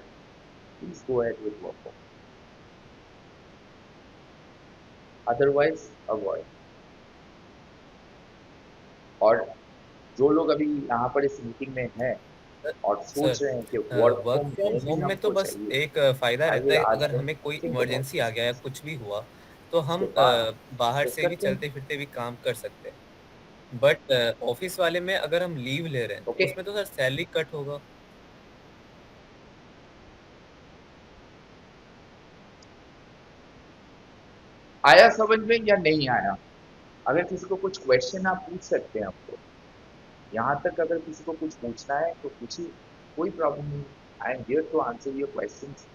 please go ahead with work from, otherwise avoid. और जो लोग अभी यहाँ पर इस मीटिंग में हैं और सर, सोच रहे हैं कि work work from from home he home में तो हमको बस चाहिए, एक फायदा आई रहता विल है, आस्क अगर देम हमें कोई थिंक अबाउट इमरजेंसी आ गया या दिस। कुछ भी हुआ तो हम उसके बाद बाहर डिस्कस से भी करते हैं, चलते फिरते भी काम कर सकते हैं। बट ऑफिस वाले में अगर हम लीव ले रहे हैं तो ओके। उसमें तो सर सैलरी कट होगा। आया समझ में या नहीं आया? अगर किसी को कुछ क्वेश्चन आप पूछ सकते हैं हमको, यहाँ तक अगर किसी को कुछ पूछना है तो पूछिए, कोई प्रॉब्लम नहीं। I am here to answer your questions.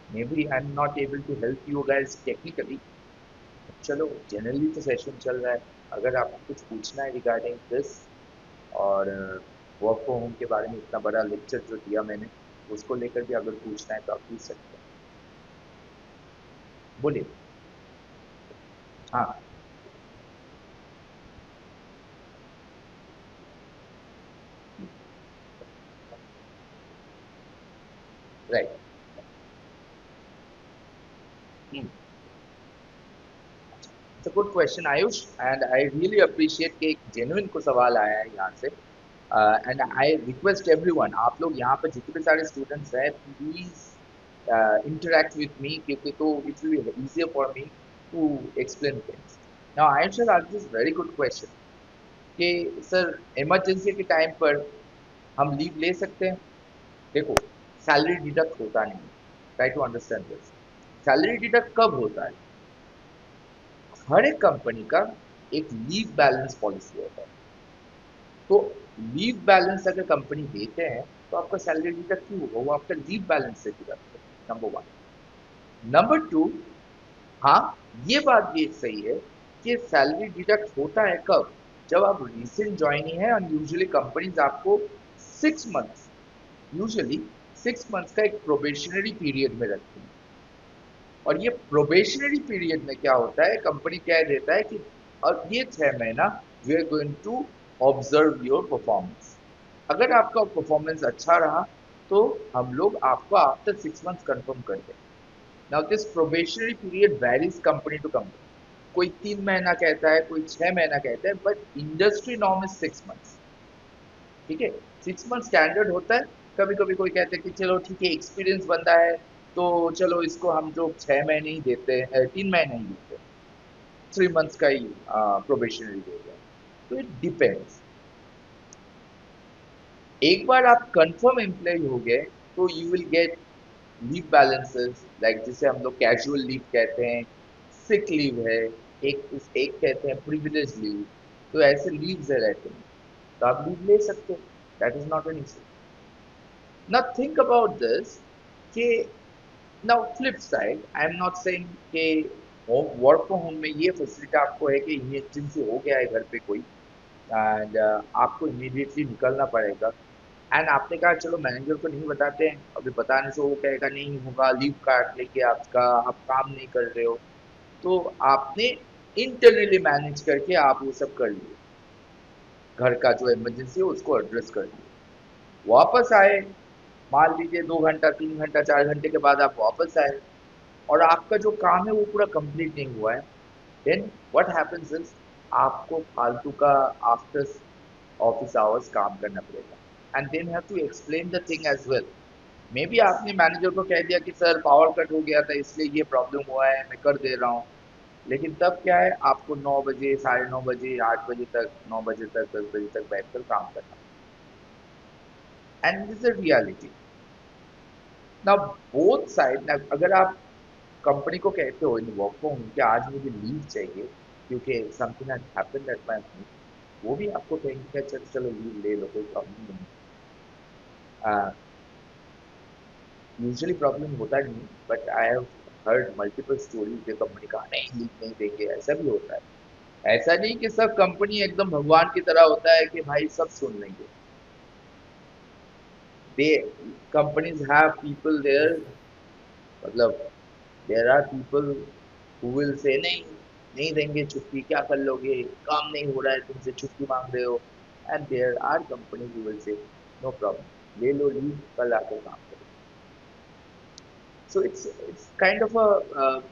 Maybe I'm not able to help you guys technically. चलो जनरली तो सेशन चल रहा है. अगर आपको कुछ पूछना है रिगार्डिंग दिस और वर्क फ्रॉम होम के बारे में इतना बड़ा लेक्चर जो दिया मैंने, उसको लेकर भी अगर पूछना है तो आप पूछ सकते हैं. बोलिए. हाँ. Right. It's a good question Ayush, and I really appreciate कि एक जेन्युइन को सवाल आया है यहाँ से. एंड आई रिक्वेस्ट एवरीवन, आप लोग यहाँ पर जितने भी सारे स्टूडेंट्स हैं, प्लीज interact with me, क्योंकि तो it will be easier for me to explain things. Now Ayush has asked this very good question कि सर इमरजेंसी के टाइम पर हम लीव ले सकते हैं. देखो, सैलरी डिडक्ट होता नहीं. Try to understand this. Salary deduct कब होता है? हर एक कंपनी का एक लीव बैलेंस पॉलिसी होता है. तो लीव बैलेंस अगर कंपनी देते हैं तो आपका सैलरी डिडक्ट क्यों होगा? वो आपका लीव बैलेंस से डिडक्ट है. Number one. नंबर टू, हाँ, ये बात भी सही है कि सैलरी डिडक्ट होता है कब? जब आप रिसेंट ज्वाइनिंग है, और यूजुअली कंपनीज आपको 6 मंथ्स, यूजुअली 6 मंथ्स का एक प्रोबेशनरी पीरियड में रखती है. और ये प्रोबेशनरी पीरियड में क्या होता है, कंपनी कह देता है कि अब ये 6 महीना we are going to observe your performance. अगर आपका परफॉर्मेंस अच्छा रहा तो हम लोग आपको आफ्टर 6 मंथ्स कंफर्म कर दें. Now this probationary period varies company to company. कोई 3 महीना कहता है, कोई 6 महीना कहता है, but industry norm is 6 months. ठीक है, 6 मंथ स्टैंडर्ड होता है. कभी कभी कोई कहते हैं कि चलो ठीक है, एक्सपीरियंस बंदा है तो चलो इसको हम जो 6 महीने ही देते हैं, 3 महीने ही देते हैं, 3 मंथ्स का ही प्रोबेशनरी देते हैं. तो इट डिपेंड्स. एक बार आप कंफर्म एम्प्लॉय हो गए तो you will get leave balances, like जिसे हम लोग कैजुअल लीव कहते हैं, सिक लीव है, एक कहते हैं प्रिविलेज लीव. तो ऐसे लीव्स है रहते हैं, तो आप लीव ले सकते हो. That is not an issue. Now think about this कि now flip side, I am not saying कि वर्क फ्रॉम होम में ये फैसिलिटी आपको है कि इमरजेंसी हो गया है घर पे कोई, एंड आपको इमीडिएटली निकलना पड़ेगा, एंड आपने कहा चलो मैनेजर को नहीं बताते हैं, अभी बताने से वो कहेगा नहीं होगा, लीव काट लेके आपका, आप काम नहीं कर रहे हो. तो आपने इंटरनली मैनेज करके आप वो सब कर लिए, घर का जो इमरजेंसी है उसको एड्रेस कर लिए. वापस आए, मान लीजिए 2 घंटा 3 घंटा 4 घंटे के बाद आप वापस आए और आपका जो काम है वो पूरा कंप्लीट नहीं हुआ है. देन व्हाट हैपेंस इज, आपको फालतू का आफ्टर ऑफिस आवर्स काम करना पड़ेगा, and then have to explain the thing as well. Maybe आपने मैनेजर को कह दिया कि सर पावर कट हो गया था इसलिए ये प्रॉब्लम हुआ है, मैं कर दे रहा हूँ. लेकिन तब क्या है, आपको 9 बजे, 9:30 बजे, 8 बजे तक, 9 बजे तक, 10 बजे तक बैठकर काम करना. And this is reality. ना बोथ साइड, ना अगर आप कंपनी को कहते हो इन वर्क फ्रॉम होम कि आज मुझे लीव चाहिए क्योंकि something has happened at my home, वो भी आपको कहेंगे कि चलो चलो लीव ले लो, कोई प्रॉब्लम नहीं. यूजुअली प्रॉब्लम होता नहीं, but I have heard multiple stories जो कंपनी का नहीं लीव नहीं देंगे, ऐसा भी होता है. ऐसा नहीं कि सब कंपनी एकदम भगवान की तरह होता है कि भाई सब सुन लेंगे. They companies have people there, मतलब there are people who will say नहीं, नहीं देंगे छुट्टी, क्या कर लोगे, काम नहीं हो रहा है तुमसे छुट्टी मांग रहे हो. And there are companies who will say no problem, ले लो लीव, कल आकर काम करो. So it's kind of a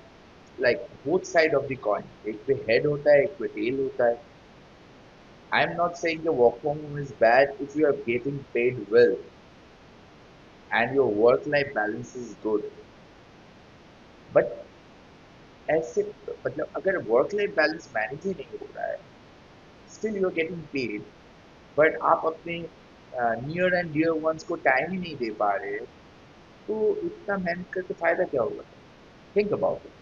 like both side of the coin. एक पे हेड होता है, एक पे टेल होता है. I am not saying the work from home is bad if you are getting paid well and your work life balance is good. But ऐसे, मतलब अगर वर्क लाइफ बैलेंस मैनेज ही नहीं हो रहा है, still you are getting paid, but आप अपने नियर एंड डियर वंस को टाइम ही नहीं दे पा रहे, तो इतना मेहनत करके फायदा क्या होगा? Think about it.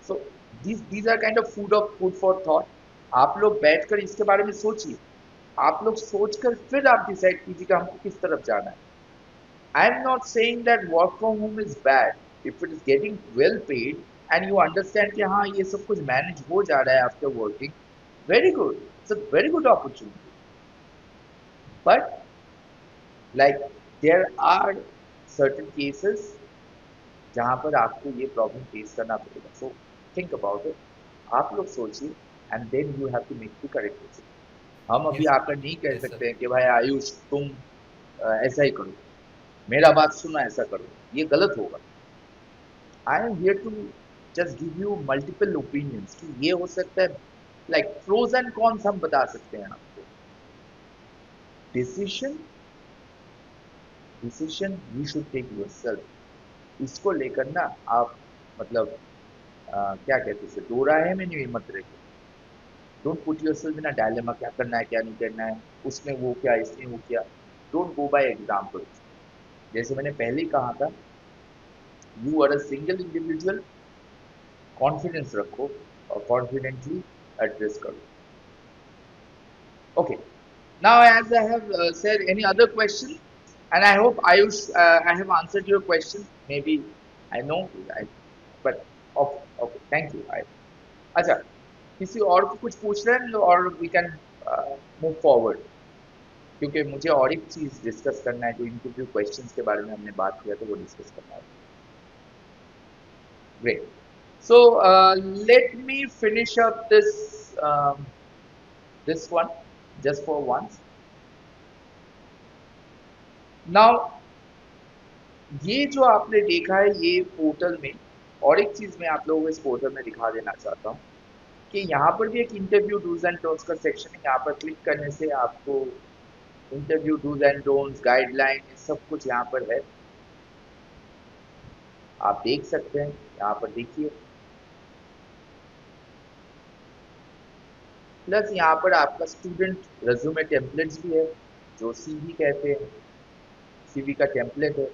So these are kind of food for thought. आप लोग बैठकर इसके बारे में सोचिए आप लोग सोचकर फिर आप डिसाइड कीजिए कि हमको किस तरफ जाना है. I am not saying that work from home is bad if it is getting well paid and you understand कि हाँ ये सब कुछ मैनेज हो जा रहा है after working. Very good, it's a very good opportunity. But like there are certain cases जहां पर आपको ये प्रॉब्लम फेस करना पड़ेगा. So think about it. आप लोग सोचिए and then you have to make the correct decision. हम अभी यस आकर नहीं कह यस सर। सकते हैं कि भाई आयुष तुम ऐसा ही करो, मेरा बात सुनो, ऐसा करो, ये गलत होगा. I am here to just give you multiple opinions कि ये हो सकता है. लाइक प्रोज एंड कॉन्स हम बता सकते हैं आपको. Decision decision you should take yourself. इसको लेकर ना आप मतलब क्या कहते हैं, दो राहें में नहीं मत रहिए. Don't put yourself in a dilemma, क्या करना है क्या नहीं करना है, उसने वो किया इसने वो किया. Don't go by example. जैसे मैंने पहले ही कहा था, you are a single individual. Confidence रखो और कॉन्फिडेंटली एड्रेस करो. Okay. Now, as I have said, any other question? And I hope Ayush, I have answered your question. Maybe I know, but okay, okay. Thank you. अच्छा, किसी और को कुछ पूछ रहे हैं और we can move forward. क्योंकि मुझे और एक चीज डिस्कस करना है, जो इंटरव्यू क्वेश्चंस के बारे में हमने बात किया तो वो डिस्कस करना है. Great. So let me finish up this one just for once. Now ये जो आपने देखा है ये पोर्टल में, और एक चीज मैं आप लोगों को इस पोर्टल में दिखा देना चाहता हूँ कि यहाँ पर भी एक इंटरव्यू डूज एंड डोंट्स का सेक्शन है. यहाँ पर क्लिक करने से आपको interview dos and don'ts, guideline, सब कुछ यहाँ पर है. आप देख सकते हैं, यहाँ पर देखिए. प्लस यहाँ पर आपका स्टूडेंट रेज्यूमे टेम्पलेट्स भी है, जो सीवी कहते हैं. सीवी का टेम्पलेट है.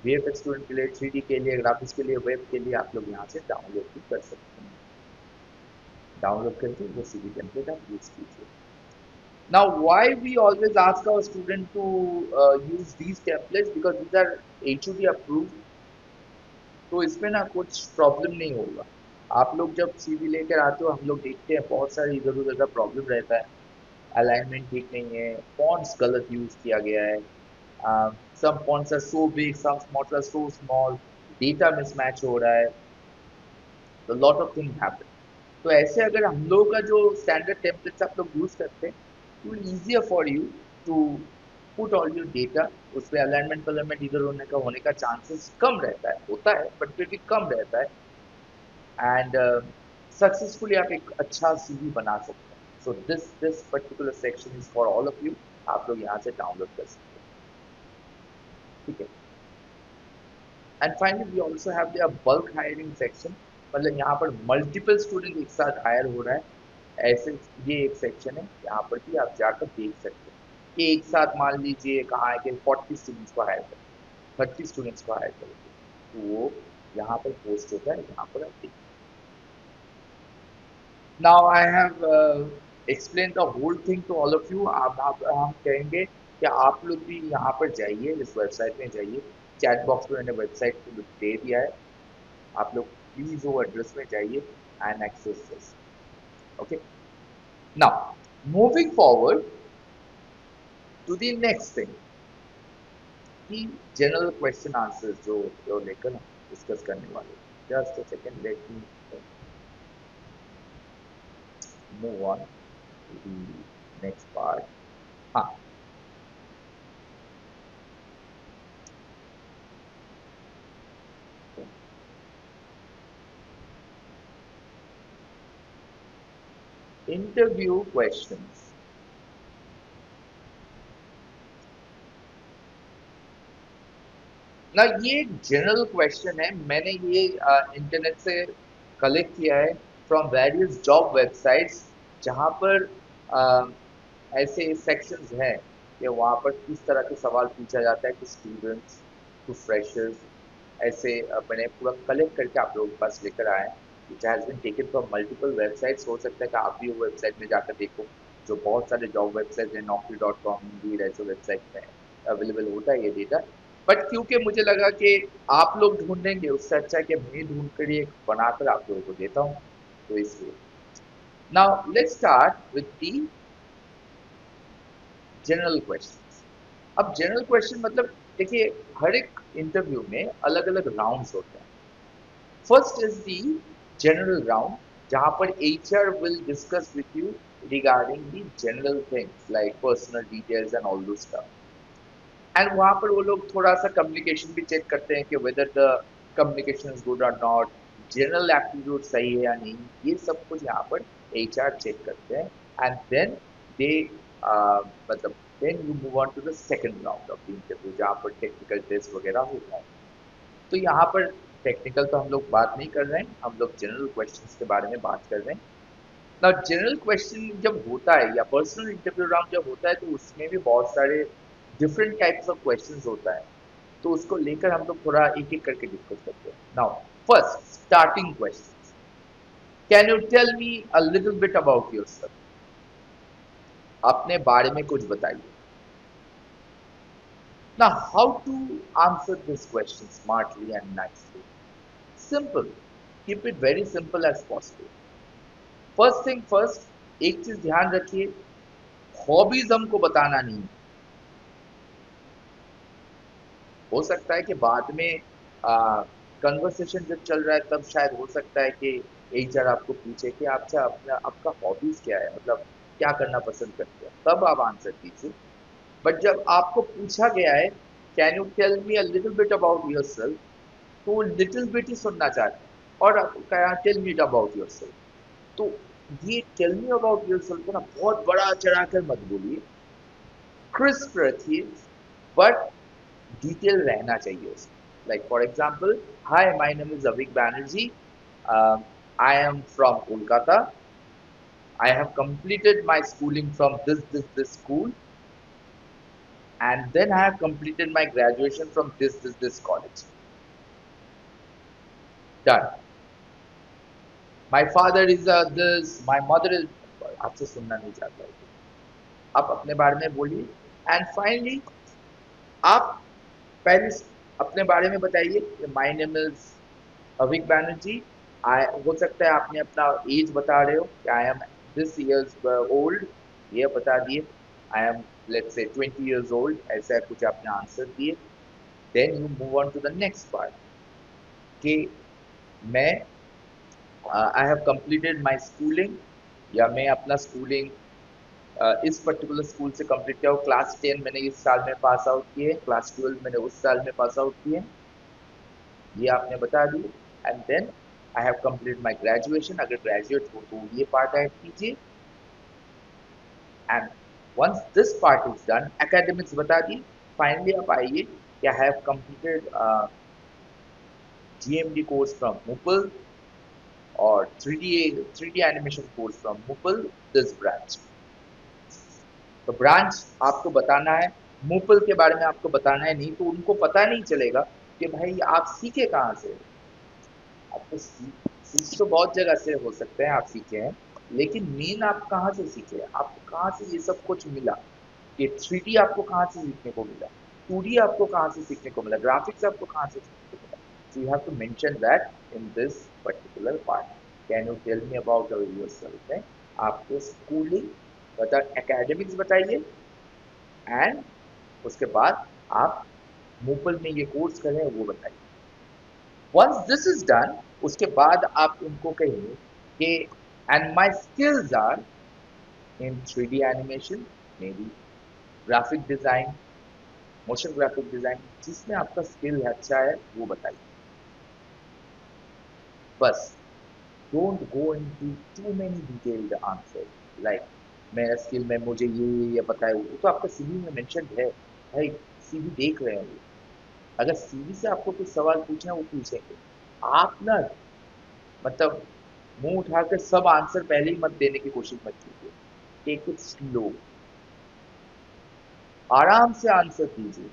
वीएफएक्स स्टूडेंट के लिए, 3D के लिए, ग्राफिक्स के लिए, वेब के लिए आप लोग यहाँ से डाउनलोड भी कर सकते हैं. डाउनलोड करके वो सीवी टेम्पलेट आप यूज कीजिए. Now, why we always ask our student to use these templates? Because these are HOD approved. तो इसमें ना कुछ प्रॉब्लम नहीं होगा. आप लोग जब सीवी लेकर आते हो, हम लोग देखते हैं बहुत सारे इधर उधर का प्रॉब्लम रहता है. अलाइनमेंट ठीक नहीं है, फॉन्ट्स गलत यूज किया गया है, some fonts are so big, some fonts are so small, data mismatch हो रहा है. तो लॉट ऑफ थिंग्स हैपन. तो ऐसे अगर हम लोगों का जो स्टैंडर्ड टेम्पलेट्स आप लोग यूज करते हैं, it will easier for you to put all your data. उस पर अलाइनमेंट पलाइनमेंट इधर होने का चांसेस कम रहता है, होता है बट फिर भी कम रहता है. एंड सक्सेसफुली आप एक अच्छा सीवी बना सकते हैं. So this particular section is for all of you. आप लोग यहाँ से डाउनलोड कर सकते हैं. ठीक है. And finally we also have the bulk hiring section. मतलब यहाँ पर मल्टीपल स्टूडेंट एक साथ हायर हो रहा है, ऐसे ये एक सेक्शन है. यहाँ पर भी आप जाकर देख सकते हैं कि एक साथ मान लीजिए कहाँ है कि 40 स्टूडेंट्स को हायर करें, 30 स्टूडेंट्स को हायर करेंगे, तो वो यहाँ पर पोस्ट होता है. यहाँ पर आप देखिए. Now I have explain the whole thing to all of you. आप हम कहेंगे कि आप लोग भी यहाँ पर जाइए, इस वेबसाइट में जाइए. चैट बॉक्स में मैंने वेबसाइट को दे दिया है. आप लोग प्लीज वो एड्रेस में जाइए and access this. Okay. Now, moving forward to the next thing, कि जनरल क्वेश्चन आंसर्स जो लेकर हम डिस्कस करने वाले. Just a second, let me move on to the next part. हाँ, इंटरव्यू क्वेश्चंस. ना ये एक जनरल क्वेश्चन है. मैंने ये इंटरनेट से कलेक्ट किया है फ्रॉम वेरियस जॉब वेबसाइट्स, जहाँ पर ऐसे सेक्शंस हैं कि वहाँ पर किस तरह के सवाल पूछा जाता है टू स्टूडेंट्स, टू फ्रेशर्स. ऐसे मैंने पूरा कलेक्ट करके आप लोगों के पास लेकर आए हैं, which has been taken from multiple websites. हो सकता है कि आप भी वो वेबसाइट में जाकर देखो. जो बहुत सारे जॉब वेबसाइट है, naukri.com, Indeed, ऐसे वेबसाइट में अवेलेबल होता है ये डेटा। बट क्योंकि मुझे लगा कि आप लोग ढूंढेंगे, उससे अच्छा है कि मैं ढूंढ कर ये बनाकर आप लोगों को देता हूँ, तो इसलिए। Now let's start with the general question. अब जनरल क्वेश्चन मतलब देखिए, हर एक इंटरव्यू में अलग अलग राउंड्स होते हैं। First is the general round, जहां पर HR will discuss with you regarding the general things like personal details and all those stuff. And वहां पर वो लोग थोड़ा सा कम्युनिकेशन भी चेक करते हैं कि whether the communication is good और नॉट, जनरल एप्टीट्यूड सही है या नहीं, ये सब कुछ यहाँ पर HR चेक करते हैं। एंड देन दे मतलब then you move on to the second round of the interview, जहाँ पर टेक्निकल टेस्ट वगैरह होता है। तो यहाँ पर टेक्निकल तो हम लोग बात नहीं कर रहे हैं, हम लोग जनरल क्वेश्चंस के बारे में बात कर रहे हैं। ना जनरल क्वेश्चन जब होता है या पर्सनल इंटरव्यू राउंड जब होता है, तो उसमें भी बहुत सारे डिफरेंट टाइप्स ऑफ क्वेश्चंस होता है, तो उसको लेकर हम लोग थोड़ा एक एक करके डिस्कस करते हैं। Now first starting question, can you tell me a little bit about yourself? अपने बारे में कुछ बताइए। Now, how to answer this question smartly and nicely? Simple. Keep it very simple as possible. First thing first, एक चीज ध्यान रखिए, hobbies हमको बताना नहीं है। हो सकता है कि बाद में कन्वर्सेशन जब चल रहा है तब शायद हो सकता है कि HR आपको पूछे कि आपका अपना आपका हॉबीज क्या है, मतलब क्या करना पसंद करते हैं, तब आप आंसर कीजिए। बट जब आपको पूछा गया है can you tell me a little bit about yourself, तो लिटिल बिट ही सुनना चाहते हैं, और आपको कहा टेल मी अबाउट योरसेल्फ, तो ये टेल मी अबाउट योरसेल्फ को ना बहुत बड़ा चढ़ाकर मत बोलिए, क्रिस्प रखिए, बट डिटेल रहना चाहिए उसमें। Like for example, hi my name is Avik Banerjee, I am from Kolkata, I have completed my schooling from this school, and then I have completed my graduation from this college. Done. My father is this, my mother is, आपसे सुनना नहीं चाहता है, आप अपने बारे में बोलिए। एंड फाइनली आप पहले अपने बारे में बताइए कि माय नेम इज अविक बैनर्जी, आई, हो सकता है आपने अपना एज बता रहे हो कि I am this years old, ये बता दिए। I am let's say 20 years old, ऐसा कुछ आपने आंसर दिए। Then you move on to the next part कि मैं I have completed my schooling, या मैं अपना स्कूलिंग इस पर्टिकुलर स्कूल से कंप्लीट किया हो। क्लास 10 मैंने इस साल में पास आउट किए, क्लास 12 मैंने उस साल में पास आउट किए, ये आपने बता दिए। And then I have complete my graduation, अगर ग्रेजुएट हो तो ये पार्ट ऐड कीजिए। And once this part is done, academics बता दिए। फाइनली आप आइए कि I have completed GMD course from Moople और 3D animation course from Moople this branch. तो ब्रांच आपको बताना है, मूपल के बारे में आपको बताना है, नहीं तो उनको पता नहीं चलेगा कि भाई आप सीखे कहाँ से। आपको सीख तो बहुत जगह से हो सकते हैं आप सीखे हैं, लेकिन मेन आप कहाँ से सीखे हैं, आपको कहाँ से ये सब कुछ मिला, कि 3D आपको कहाँ से सीखने को मिला, 2D आपको कहाँ से सीखने को मिला, ग्राफिक्स आपको कहाँ से सीखने को मिला। So you have to mention that in this particular part. Can you tell me about yourself? है आपको स्कूलिंग बता, एकेडमिक्स बताइए, एंड उसके बाद आप मूपल में ये कोर्स करें वो बताइए। वंस दिस इज डन, उसके बाद आप उनको कहिए कि and my skills are in 3D animation, maybe graphic design, motion graphic design, जिसमें आपका स्किल अच्छा है वो बताइए। बस don't go into too many detailed answers, like मेरा स्किल में मुझे ये पता है, वो तो आपका CV में मेंशन है भाई, CV देख रहे हैं वो। अगर CV से आपको कुछ सवाल पूछना है वो पूछेंगे, आप ना मतलब मुंह उठाकर सब आंसर पहले ही मत देने की कोशिश मत कीजिए, टेक इट स्लो, आराम से आंसर कीजिए,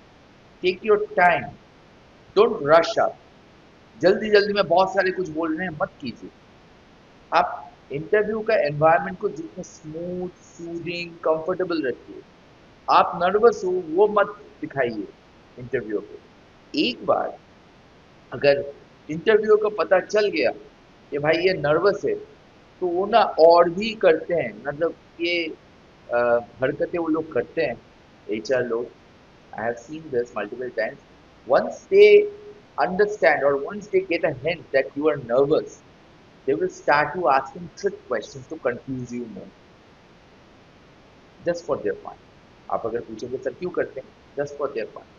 take your time, don't rush up, जल्दी जल्दी में बहुत सारे कुछ बोल रहे हैं मत कीजिए। आप इंटरव्यू का एनवायरनमेंट को जितना स्मूथ सूदिंग कंफर्टेबल रखिए। आप नर्वस हो वो मत दिखाइए इंटरव्यू पे। एक बार अगर इंटरव्यू को पता चल गया कि भाई ये नर्वस है, तो वो ना और भी करते हैं, मतलब ये हरकतें वो लोग करते हैं, एचआर लोग। I have seen this multiple times. Once they understand or once they get a hint that you are nervous, they will start to asking trick questions to confuse you more, just for their fun. आप अगर पूछोगे sir क्यों करते हैं, just for their fun.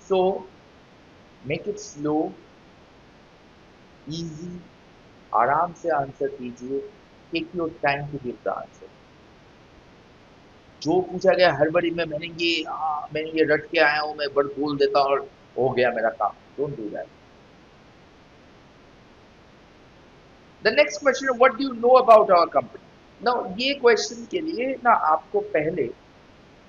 So make it slow, easy, आराम से answer कीजिए, take your time to give the answer. जो पूछा गया हड़बड़ी में मैंने ये रट के आया हूँ, मैं बड़ बोल देता हूँ और हो गया मेरा काम, don't do that. The next question, what do you know about our company. ना ये क्वेश्चन के लिए ना आपको पहले,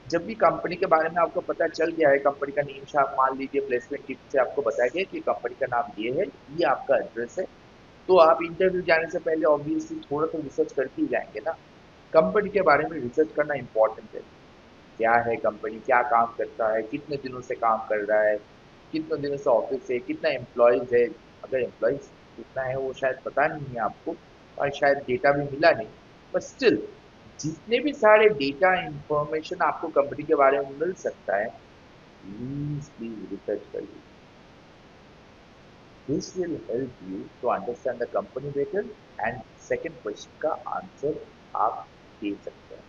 जब भी कंपनी के बारे में आपको पता चल गया है, कंपनी का नेम शायद मान लीजिए प्लेसमेंट किट से आपको बताया गया कि कंपनी का नाम ये है, ये आपका एड्रेस है, तो आप इंटरव्यू जाने से पहले ऑब्वियसली थोड़ा तो रिसर्च करके ही जाएंगे ना। कंपनी के बारे में रिसर्च करना इंपॉर्टेंट है। क्या है कंपनी, क्या काम करता है, कितने दिनों से काम कर रहा है, कितने दिनों से ऑफिस है, कितना एम्प्लॉयज है। अगर एम्प्लॉयज कितना है वो शायद पता नहीं है आपको, और शायद डेटा भी मिला नहीं, बट स्टिल जितने भी सारे डेटा इंफॉर्मेशन आपको कंपनी के बारे में मिल सकता है, प्लीज प्लीज रिसर्च करिए। This will help you to understand the company better, and second question का आंसर आप दे सकते हैं।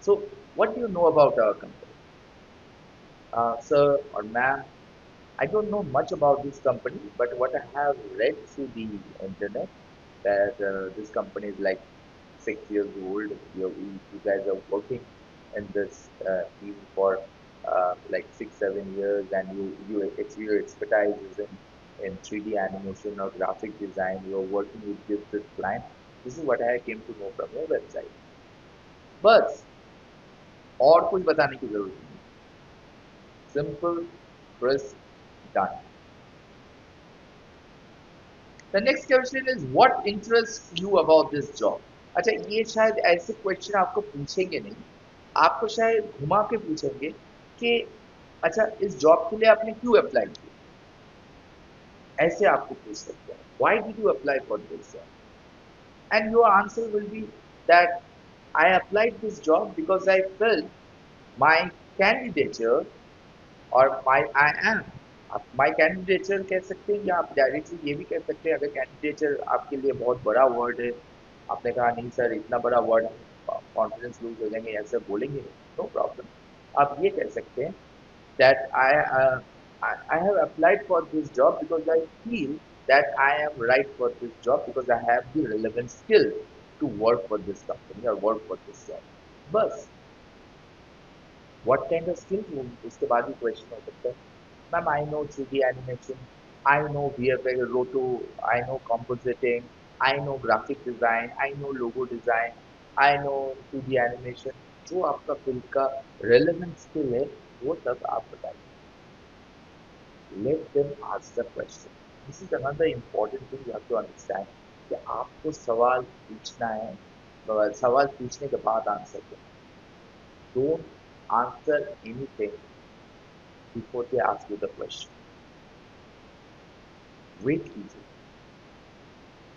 So what do you know about our company? Sir or ma'am, I don't know much about this company, but what I have read through the internet, that this company is like 6 years old. You guys are working in this field for like 6 7 years, and your expertise is in 3D animation or graphic design. You are working with this client. This is what I came to know from your website. बस और कुछ बताने की जरूरत नहीं। Simple, crisp, done. The next question is what interests you about this job? अच्छा, ये शायद ऐसे क्वेश्चन आपको पूछेंगे नहीं, आपको शायद घुमा के पूछेंगे कि अच्छा इस जॉब के लिए आपने क्यों अप्लाई किया, ऐसे आपको पूछ सकते हैं, why did you apply for this job? And your answer will be that I applied this job because I felt my candidature और आई एम, आप माई कैंडिडेचर कह सकते हैं, या आप डायरेक्टली ये भी कह सकते हैं, अगर कैंडिडेचर आपके लिए बहुत बड़ा वर्ड है, आपने कहा नहीं सर इतना बड़ा वर्ड कॉन्फिडेंस लूज हो जाएंगे, ऐसा बोलेंगे नहीं, नो प्रॉब्लम। आप ये कह सकते हैं that I have applied for this job because I feel that I am right for this job because I have the relevant skill to work for this company और वर्क फॉर दिस जॉब। बस what kind of skill, उसके बाद ही question हो सकता है ma'am I know 3D animation, I know VFX, Roto, I know compositing, I know graphic design, I know logo design, I know 2D animation। जो आपका field का relevant skill है वो सब आप बताइए। Let them ask the question. This is another important thing you have to understand कि आपको सवाल पूछना है, सवाल पूछने के बाद आंसर देना। Don't answer anything before they ask you the question. Wait कीजिए,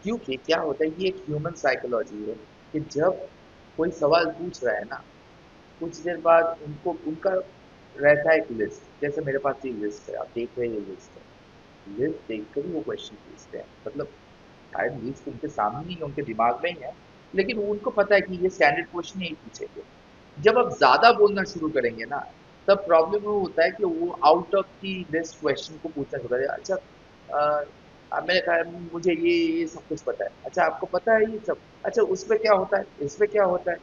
क्योंकि क्या होता है, ये एक ह्यूमन साइकोलॉजी है कि जब कोई सवाल पूछ रहा है ना, कुछ देर बाद उनको उनका रहता है एक लिस्ट, जैसे मेरे पास ये लिस्ट है, आप देख रहे हैं ये लिस्ट है, लिस्ट देखकर ही वो क्वेश्चन पूछते हैं, मतलब शायद लिस्ट उनके सामने ही, उनके दिमाग में ही है, लेकिन उनको पता है कि ये स्टैंडर्ड क्वेश्चन ही पूछेंगे। जब आप ज्यादा बोलना शुरू करेंगे ना, तब प्रॉब्लम वो होता है कि वो out of the list question को पूछना शुरू करेगा। अच्छा मैंने कहा मुझे ये सब कुछ पता है, अच्छा आपको पता है ये सब, अच्छा उसमें क्या होता है, इसमें क्या होता है,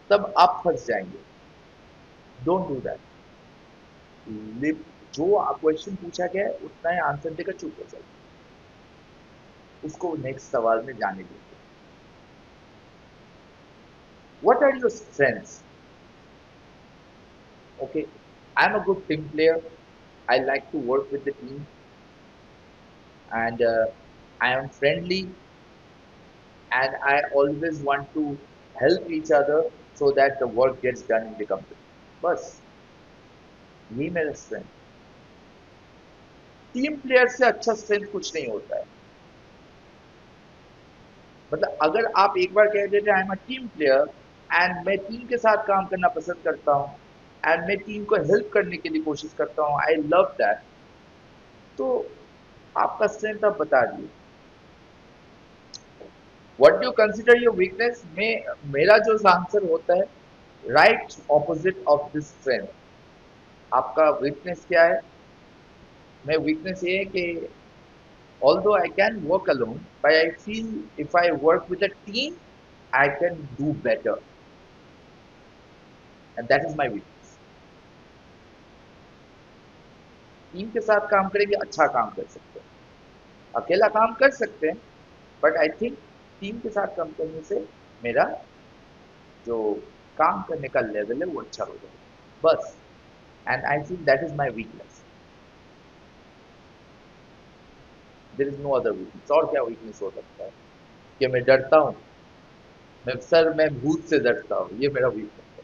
तब आप फंस जाएंगे। Don't do that. जो क्वेश्चन पूछा गया है उतना ही आंसर देकर चुप हो जाइए, उसको नेक्स्ट सवाल में जाने दीजिए। What are your strengths? Okay, I am a good team player, I like to work with the team, and I am friendly, and I always want to help each other so that the work gets done in the company. बस यही मेरा strength. Team player से अच्छा strength कुछ नहीं होता है। मतलब अगर आप एक बार कह देते आई am a team player and मैं टीम के साथ काम करना पसंद करता हूँ एंड मैं टीम को हेल्प करने के लिए कोशिश करता हूँ, आई लव दैट, तो आपका स्ट्रेंथ आप बता दिए। What do consider your weakness में मेरा जो आंसर होता है right opposite of this strength. आपका वीकनेस क्या है? मैं वीकनेस ये है कि although I can work alone, but I feel if I work with a team, I can do better, and that is my weakness. Team के साथ काम करेंगे अच्छा काम कर सकते हैं, अकेला काम कर सकते हैं, बट आई थिंक टीम के साथ काम करने से मेरा जो काम करने का लेवल है वो अच्छा हो जाएगा बस। And I feel that is my weakness, there is no other weakness. और क्या वीकनेस हो सकता है कि मैं डरता हूँ, मैं भूत से डरता हूँ, ये मेरा वीकनेस है।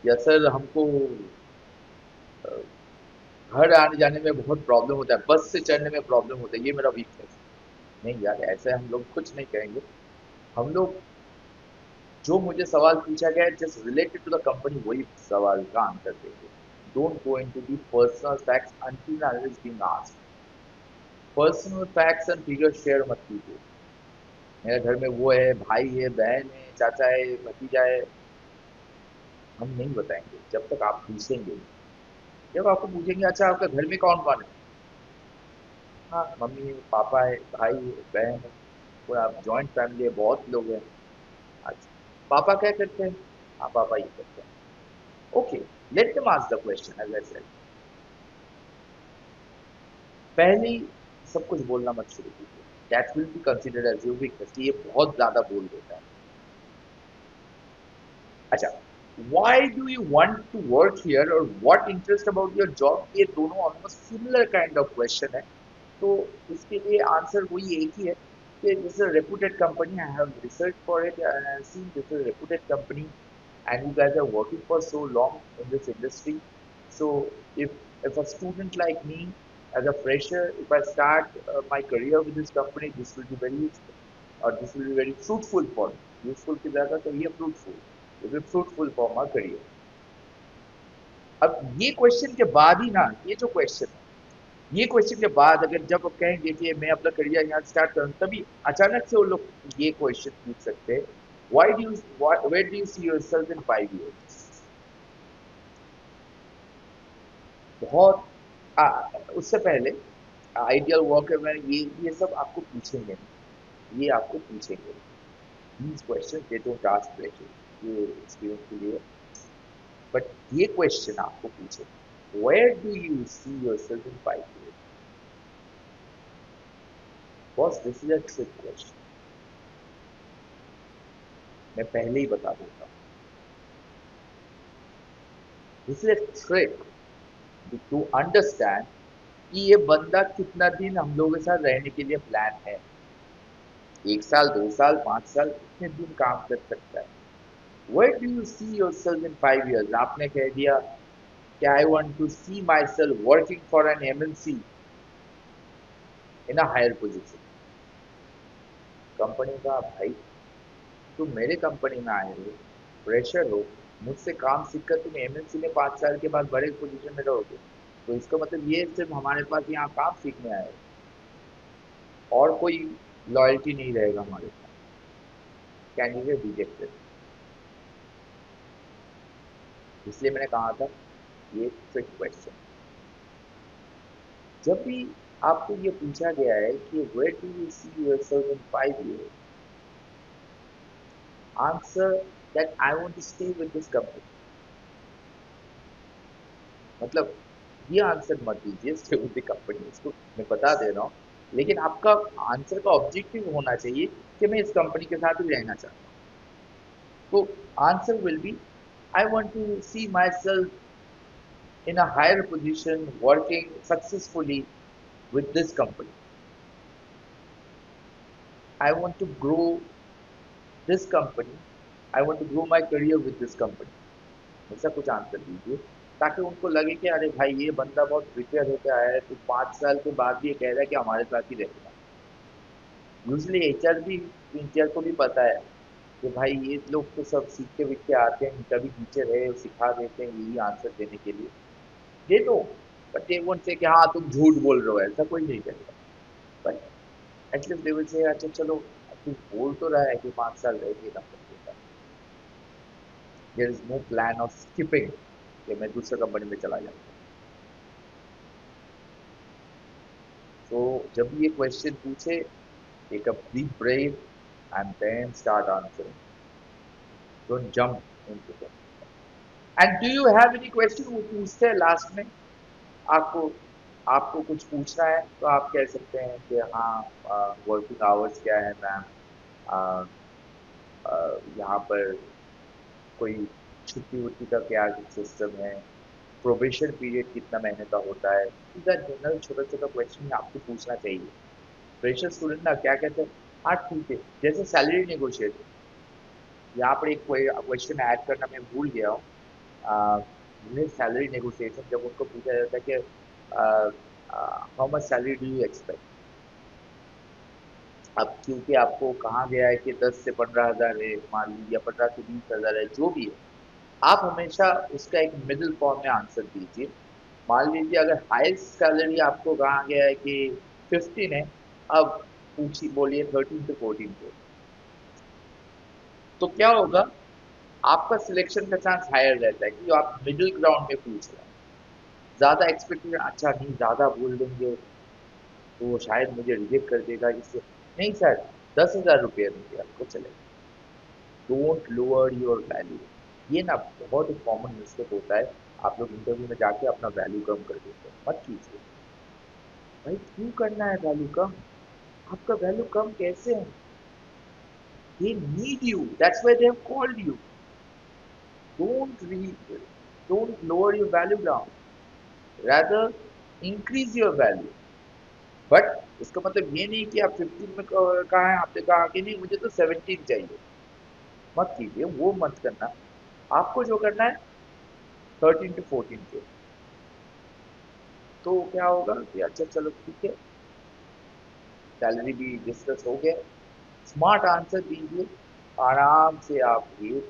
या सर हमको घर आने जाने में बहुत प्रॉब्लम होता है, बस से चढ़ने में प्रॉब्लम होता है, ये मेरा वीकनेस है। नहीं यार, ऐसे हम लोग कुछ नहीं कहेंगे। हम लोग जो मुझे सवाल पूछा गया है just related to the company वही सवाल का आंसर देंगे। Don't go into the personal facts until and unless being asked. Personal facts and figure share मत कीजिए। मेरे घर में वो है, भाई है, बहन है, चाचा है, भतीजा है, हम नहीं बताएंगे जब तक आप पूछेंगे नहीं। जब आपको पूछेंगे अच्छा आपका घर में कौन कौन है, हाँ मम्मी है, पापा है, भाई है, बहन है, पूरा जॉइंट फैमिली है, बहुत लोग हैं। अच्छा पापा क्या करते हैं? हाँ पापा ये करते हैं। Okay, let them ask the question as I said. पहले ही सब कुछ बोलना मत शुरू कीजिए, that will be considered as your weakness कि ये बहुत ज्यादा बोल देता है। अच्छा, why do you want to work here और what interest about your job, ये दोनों almost similar kind of question है। तो इसके लिए आंसर वही एक ही है कि this is a reputed company, I have research for it and I have seen this is a reputed company and you guys are working for so long in this industry. So if a student like me, as a fresher, if I start my career with this company, this will be very useful, or this will be very fruitful for me. Useful की ज़्यादा तो ये fruitful, it will be fruitful for my career. अब ये question के बाद ही ना, ये जो क्वेश्चन है, ये क्वेश्चन के बाद अगर जब आप कहेंगे कि मैं अपना करियर यहाँ स्टार्ट करूँ, तभी अचानक से वो लोग ये क्वेश्चन पूछ सकते हैं, where do you see yourself in 5 years? बहुत उससे पहले आइडियल वर्क में ये सब आपको पूछेंगे नहीं, ये आपको पूछेंगे। These question they don't ask pressure, ये एक्सपीरियंस के लिए, बट ये क्वेश्चन आपको पूछेंगे, where do you see yourself in 5 years? Boss this is a trick question, मैं पहले ही बता देता हूँ, this is a trick to understand कि ये बंदा कितना दिन हम लोगों के साथ रहने के लिए प्लान है। 1 साल, 2 साल, 5 साल, कितने दिन काम कर सकता है। Where do you see yourself in 5 years? आपने कह दिया कि I want to see myself working for an MNC in a higher position. Company का भाई तुम मेरे कंपनी में आए हो, फ्रेशर हो, मुझसे काम सीखकर तुम एमएनसी में 5 साल के बाद बड़े पोजीशन में रहोगे, तो इसका मतलब ये सिर्फ हमारे पास यहाँ काम सीखने आए हो और कोई लॉयल्टी नहीं रहेगा हमारे साथ। Candidate rejected. इसलिए मैंने कहा था ये ट्रिक क्वेश्चन। जब भी आपको ये पूछा गया है कि where do you see yourself in 5 years, answer that I want to stay with this company. मतलब ये आंसर मत दीजिए स्टे विद द कंपनी, इसको मैं बता दे रहा हूँ, लेकिन आपका आंसर का ऑब्जेक्टिव होना चाहिए कि मैं इस कंपनी के साथ ही रहना चाहता हूँ। तो answer will be I want to see myself in a higher position, working successfully with this company. I want to grow this company. I want to grow my career with this company. ऐसा कुछ answer दीजिए ताकि उनको लगे कि अरे भाई ये बंदा बहुत प्रिपेयर होकर आया है, तो 5 साल के बाद भी ये कह रहा है कि हमारे साथ ही रहेगा। यूजली एचआर भी एचआर को भी पता है कि भाई ये लोग तो सब सीख के विख के आते हैं, कभी टीचर है सिखा देते हैं यही आंसर देने के लिए। दे दो, बट दे वोंट से कि हाँ तुम झूठ बोल रहे हो, ऐसा कोई नहीं करेगा। But at least they will say अच्छा चलो तू बोल तो रहा है कि 5 साल रहेगी कंपनी के साथ। There is no plan of skipping कि मैं दूसरे कंपनी में चला जाऊँ। तो जब भी ये क्वेश्चन पूछे, take a deep breath and then start answering. Don't jump into them. And do you have any question? वो पूछते हैं लास्ट में, आपको आपको कुछ पूछना है तो आप कह सकते हैं कि हाँ वर्किंग आवर्स क्या है मैम, यहाँ पर कोई छुट्टी वुट्टी का क्या सिस्टम है, प्रोबेशन पीरियड कितना महीने का होता है। जनरल छोटा छोटा क्वेश्चन आपको पूछना चाहिए। फ्रेशर स्टूडेंट ना क्या कहते हैं, हाँ ठीक है, जैसे सैलरी नेगोशिएट, यहाँ पर एक क्वेश्चन ऐड करना मैं भूल गया हूँ। सैलरी नेगोशिएशन जब उनको पूछा जाता है कि how much salary do you expect, अब क्योंकि आपको कहा गया है कि 10 से 15,000 है, मान लीजिए, या 15 से 20,000 है, जो भी है, आप हमेशा उसका एक मिडिल फॉर्म में आंसर दीजिए। मान लीजिए अगर हाईएस्ट सैलरी आपको कहा गया है कि 15 है, अब पूछिए बोलिए 13 से 14 को, तो क्या होगा, आपका सिलेक्शन का चांस हायर रहता है क्योंकि आप मिडिल ग्राउंड में पूछ रहे हैं। ज़्यादा एक्सपेक्टेशन, अच्छा नहीं ज़्यादा बोल देंगे तो वो शायद मुझे रिजेक्ट कर देगा, इससे नहीं सर 10,000 रुपये देंगे आपको, चलेगा। Don't lower your value. ये ना बहुत कॉमन मिस्टेक होता है, आप लोग इंटरव्यू में जाके अपना वैल्यू कम कर देते हैं, मत कीजिए। भाई क्यों करना है वैल्यू कम, आपका वैल्यू कम कैसे है? they need you, that's why they have called you. don't re, don't lower your value down, rather increase your value. But इसका मतलब ये नहीं कि आप 15 में कहा है, आपने कहा कि नहीं मुझे तो 17 चाहिए, मत कीजिए, वो मत करना। आपको जो करना है 13 टू 14 के, तो क्या होगा कि अच्छा चलो ठीक है, सैलरी भी डिस्कस हो गया, स्मार्ट आंसर दीजिए, आराम से आप ये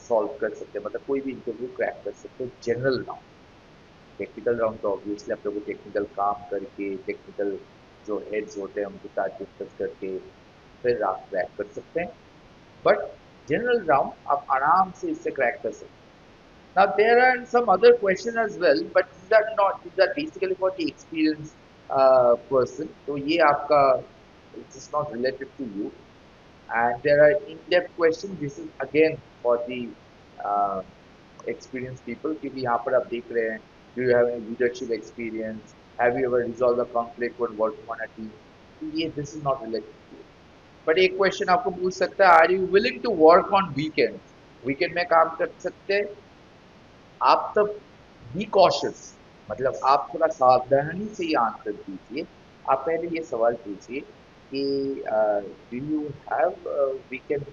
सॉल्व कर सकते हैं, मतलब कोई भी इंटरव्यू क्रैक कर सकते हैं। जनरल राउंड, टेक्निकल राउंड तो ऑब्वियसली आप लोगों को टेक्निकल काम करके, टेक्निकल जो हेड्स होते हैं उनके साथ डिस्कस करके फिर आप क्रैक कर सकते हैं। बट जनरल राउंड आप आराम से इससे क्रैक कर सकते हैं। Now there are some other questions as well, but these are basically for the experienced person. तो ये आपका it is not related to you. And there are in-depth questions. This is again for the uh, experienced people. क्योंकि यहाँ पर आप देख रहे हैं, do you have any leadership experience? Have you ever resolved a conflict when working on a team? तो ये this is not related to you. But एक question आपको पूछ सकता है, Are you willing to work on weekends? Weekend में काम कर सकते हैं आप, तब बी कॉशियस, मतलब आप थोड़ा सावधानी से ये आंसर दीजिए। आप पहले ये सवाल पूछिए कि do you have weekend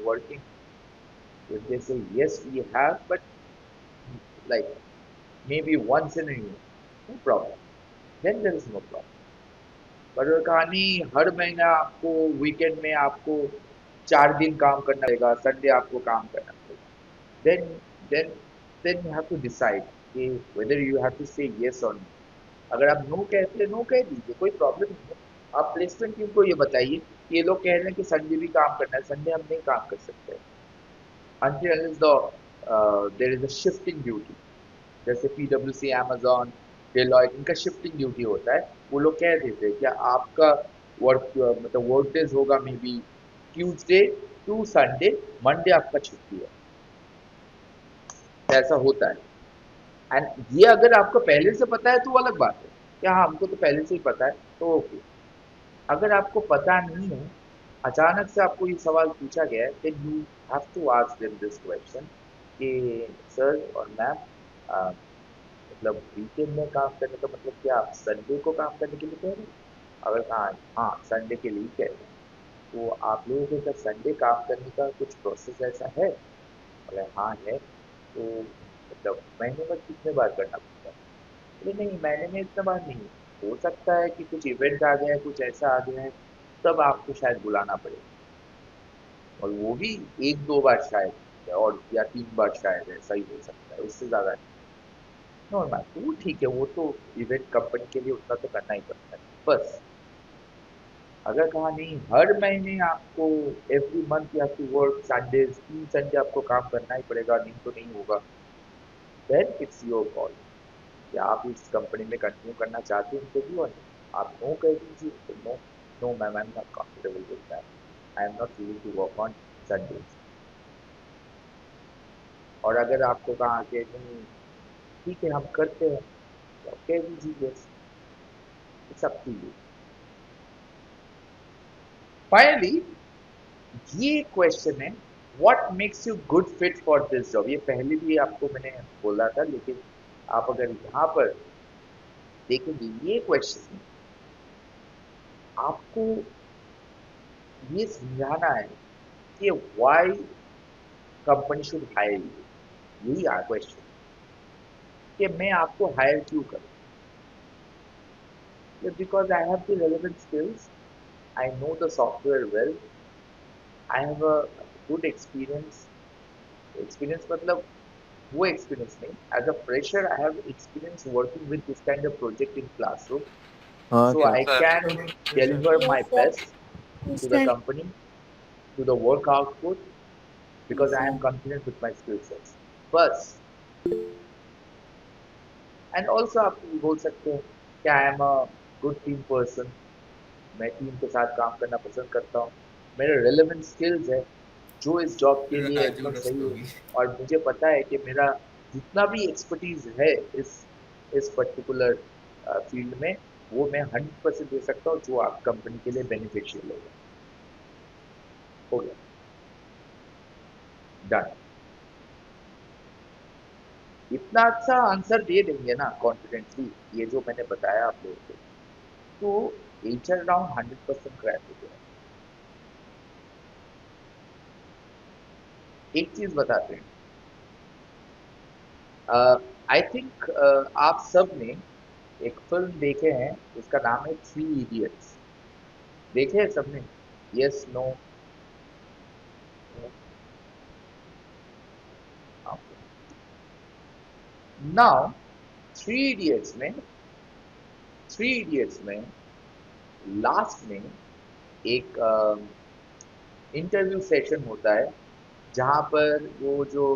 working, if they say yes we have, but like maybe once in a year, no problem, then there is no problem. पर कहानी हर महीना आपको वीकेंड में आपको 4 दिन काम करना पड़ेगा, संडे आपको काम करना पड़ेगा, then then then you have to decide कि whether you have to say yes or no. अगर आप नो कहते हैं, नो कह दीजिए, कोई प्रॉब्लम नहीं है। आप प्लेसमेंट टीम को ये बताइए कि ये लोग कह रहे हैं कि संडे भी काम करना है, संडे हम नहीं काम कर सकते until unless there is a shifting duty, जैसे PwC, Amazon, Deloitte, इनका शिफ्टिंग ड्यूटी होता है। वो लोग कह देते हैं कि आपका वर्क मतलब वर्क डेज होगा maybe Tuesday to Sunday, Monday आपका छुट्टी है, ऐसा होता है। एंड ये अगर आपको पहले से पता है तो वो अलग बात है कि हाँ हमको तो पहले से ही पता है, तो ओके। अगर आपको पता नहीं है, अचानक से आपको ये सवाल पूछा गया है, then you have to ask them this question कि सर और मैम मतलब वीकेंड में काम करने का मतलब क्या, आप संडे को काम करने के लिए कह रहे हैं? अगर कहा हाँ संडे के लिए कह रहे हैं, तो आप लोगों के साथ संडे काम करने का कुछ प्रोसेस ऐसा है? अगर हाँ है तो मतलब महीने में कितने बार करना पड़ता है? अरे नहीं, महीने में इतना बार नहीं, हो सकता है कि कुछ इवेंट आ गया है, कुछ ऐसा आ गया है, तब आपको शायद बुलाना पड़े, और वो भी एक दो बार शायद, और या तीन बार शायद, ऐसा ही हो सकता है, उससे ज्यादा नॉर्मल। वो ठीक है, वो तो इवेंट कंपनी के लिए उतना तो करना ही पड़ता है बस। अगर कहा नहीं हर महीने आपको every month you have to work Sundays, 3 Sunday आपको काम करना ही पड़ेगा, नहीं तो नहीं होगा, देन इट्स योर कॉल कि आप इस कंपनी में कंटिन्यू करना चाहते हैं इंटरव्यू, और आप नो कर दीजिए, तो no, no ma'am, I am not comfortable with that, I am not willing to work on Sundays. और अगर आपको कहा कि नहीं ठीक है हम करते हैं, तो आप कह दीजिए yes, it's up to you. Finally ये क्वेश्चन है, what makes you good fit for this job, ये पहले भी आपको मैंने बोला था, लेकिन आप अगर यहाँ पर देखेंगे ये क्वेश्चन में आपको ये समझाना है कि why company should hire you, यही आ क्वेश्चन कि मैं आपको हायर क्यों करूँ, because I have the relevant skills, I know the software well, I have a good experience, experience मतलब वो एक्सपीरियंस नहीं, as a fresher I have experience working with this kind of project in classroom, हाँ so क्या I sir can Yes, sir. deliver my best to the company, to the work output, because I am confident with my skill sets. बस, and also आप ये बोल सकते हैं कि आई am a good team person, मैं team के साथ काम करना पसंद करता हूँ, मेरे रेलेवेंट स्किल्स है जो इस जॉब के लिए राजू एकदम सही है, रस्तोगी। और मुझे पता है कि मेरा जितना भी एक्सपर्टीज है इस पर्टिकुलर फील्ड में, वो मैं 100% दे सकता हूँ, जो आप कंपनी के लिए बेनिफिशियल होगा। हो गया, डन। इतना अच्छा आंसर दे देंगे ना कॉन्फिडेंटली, ये जो मैंने बताया आप लोगों को, तो एचआर राउंड 100% क्रैक हो गया। एक चीज बताते हैं, आई थिंक आप सब ने एक फिल्म देखे हैं, उसका नाम है थ्री इडियट्स, देखे हैं सबने? Yes, no? Now three idiots में, थ्री इडियट्स में लास्ट में एक इंटरव्यू सेशन होता है, जहां पर वो जो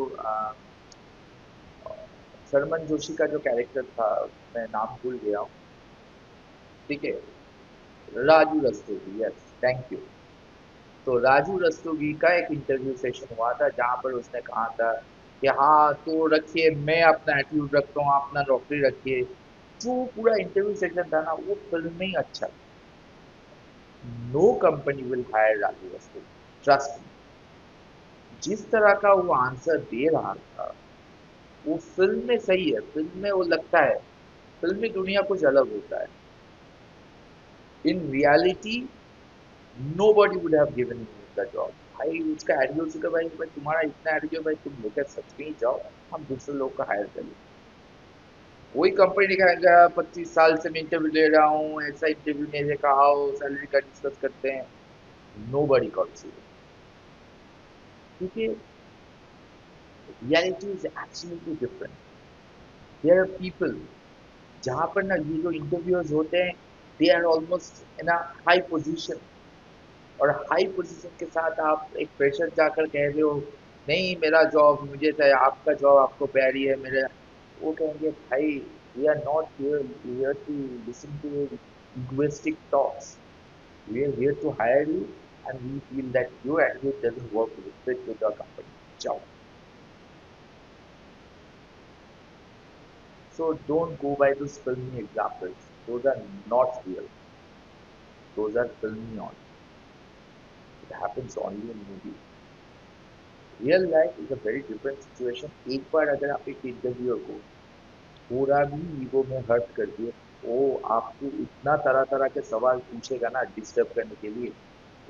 सरमन जोशी का जो कैरेक्टर था, मैं नाम भूल गया हूँ, ठीक है, Raju Rastogi, yes, thank you. तो राजू रस्तोगी का एक इंटरव्यू सेशन हुआ था, जहां पर उसने कहा था कि हाँ तो रखिए, मैं अपना एटीट्यूड रखता हूँ, अपना नौकरी रखिए। जो पूरा इंटरव्यू सेशन था ना, वो फिल्म में ही अच्छा, no company will hire Raju Rastogi, trust me. जिस तरह का वो आंसर दे रहा था, वो फिल्म में सही है, फिल्म में वो लगता है, फिल्मी दुनिया कुछ अलग होता है, in reality nobody would have given him the job. भाई उसका एटीट्यूड से भाई, भाई तुम्हारा इतना एटीट्यूड, भाई तुम लेकर सच में ही जाओ, हम दूसरे लोग का हायर करें। वही कंपनी दिखाएगा 25 साल से मैं इंटरव्यू ले रहा हूँ, ऐसा इंटरव्यू नहीं देखा, आओ सैलरी का डिस्कस करते हैं, नो बॉडी कॉन्सिडर, क्योंकि reality is absolutely different. There are people, जहाँ पर ना ये जो इंटरव्यूअर्स होते हैं, they are almost in a high position, और हाई पोजीशन के साथ आप एक प्रेशर जाकर कह रहे हो नहीं मेरा जॉब मुझे चाहिए, आपका जॉब आपको प्यारी है मेरे, वो कहेंगे भाई we are not here to listen to egoistic talks, we are here to hire you, and we feel that your attitude doesn't work with fit with our company, जाओ। So don't go by those filmy examples, those are not real, those are filmy on, it happens only in movie, real life is a very different situation. एक बार अगर आप एक interviewer को थोड़ा भी ego में hurt कर दिए, वो आपको इतना तरह तरह के सवाल पूछेगा ना डिस्टर्ब करने के लिए,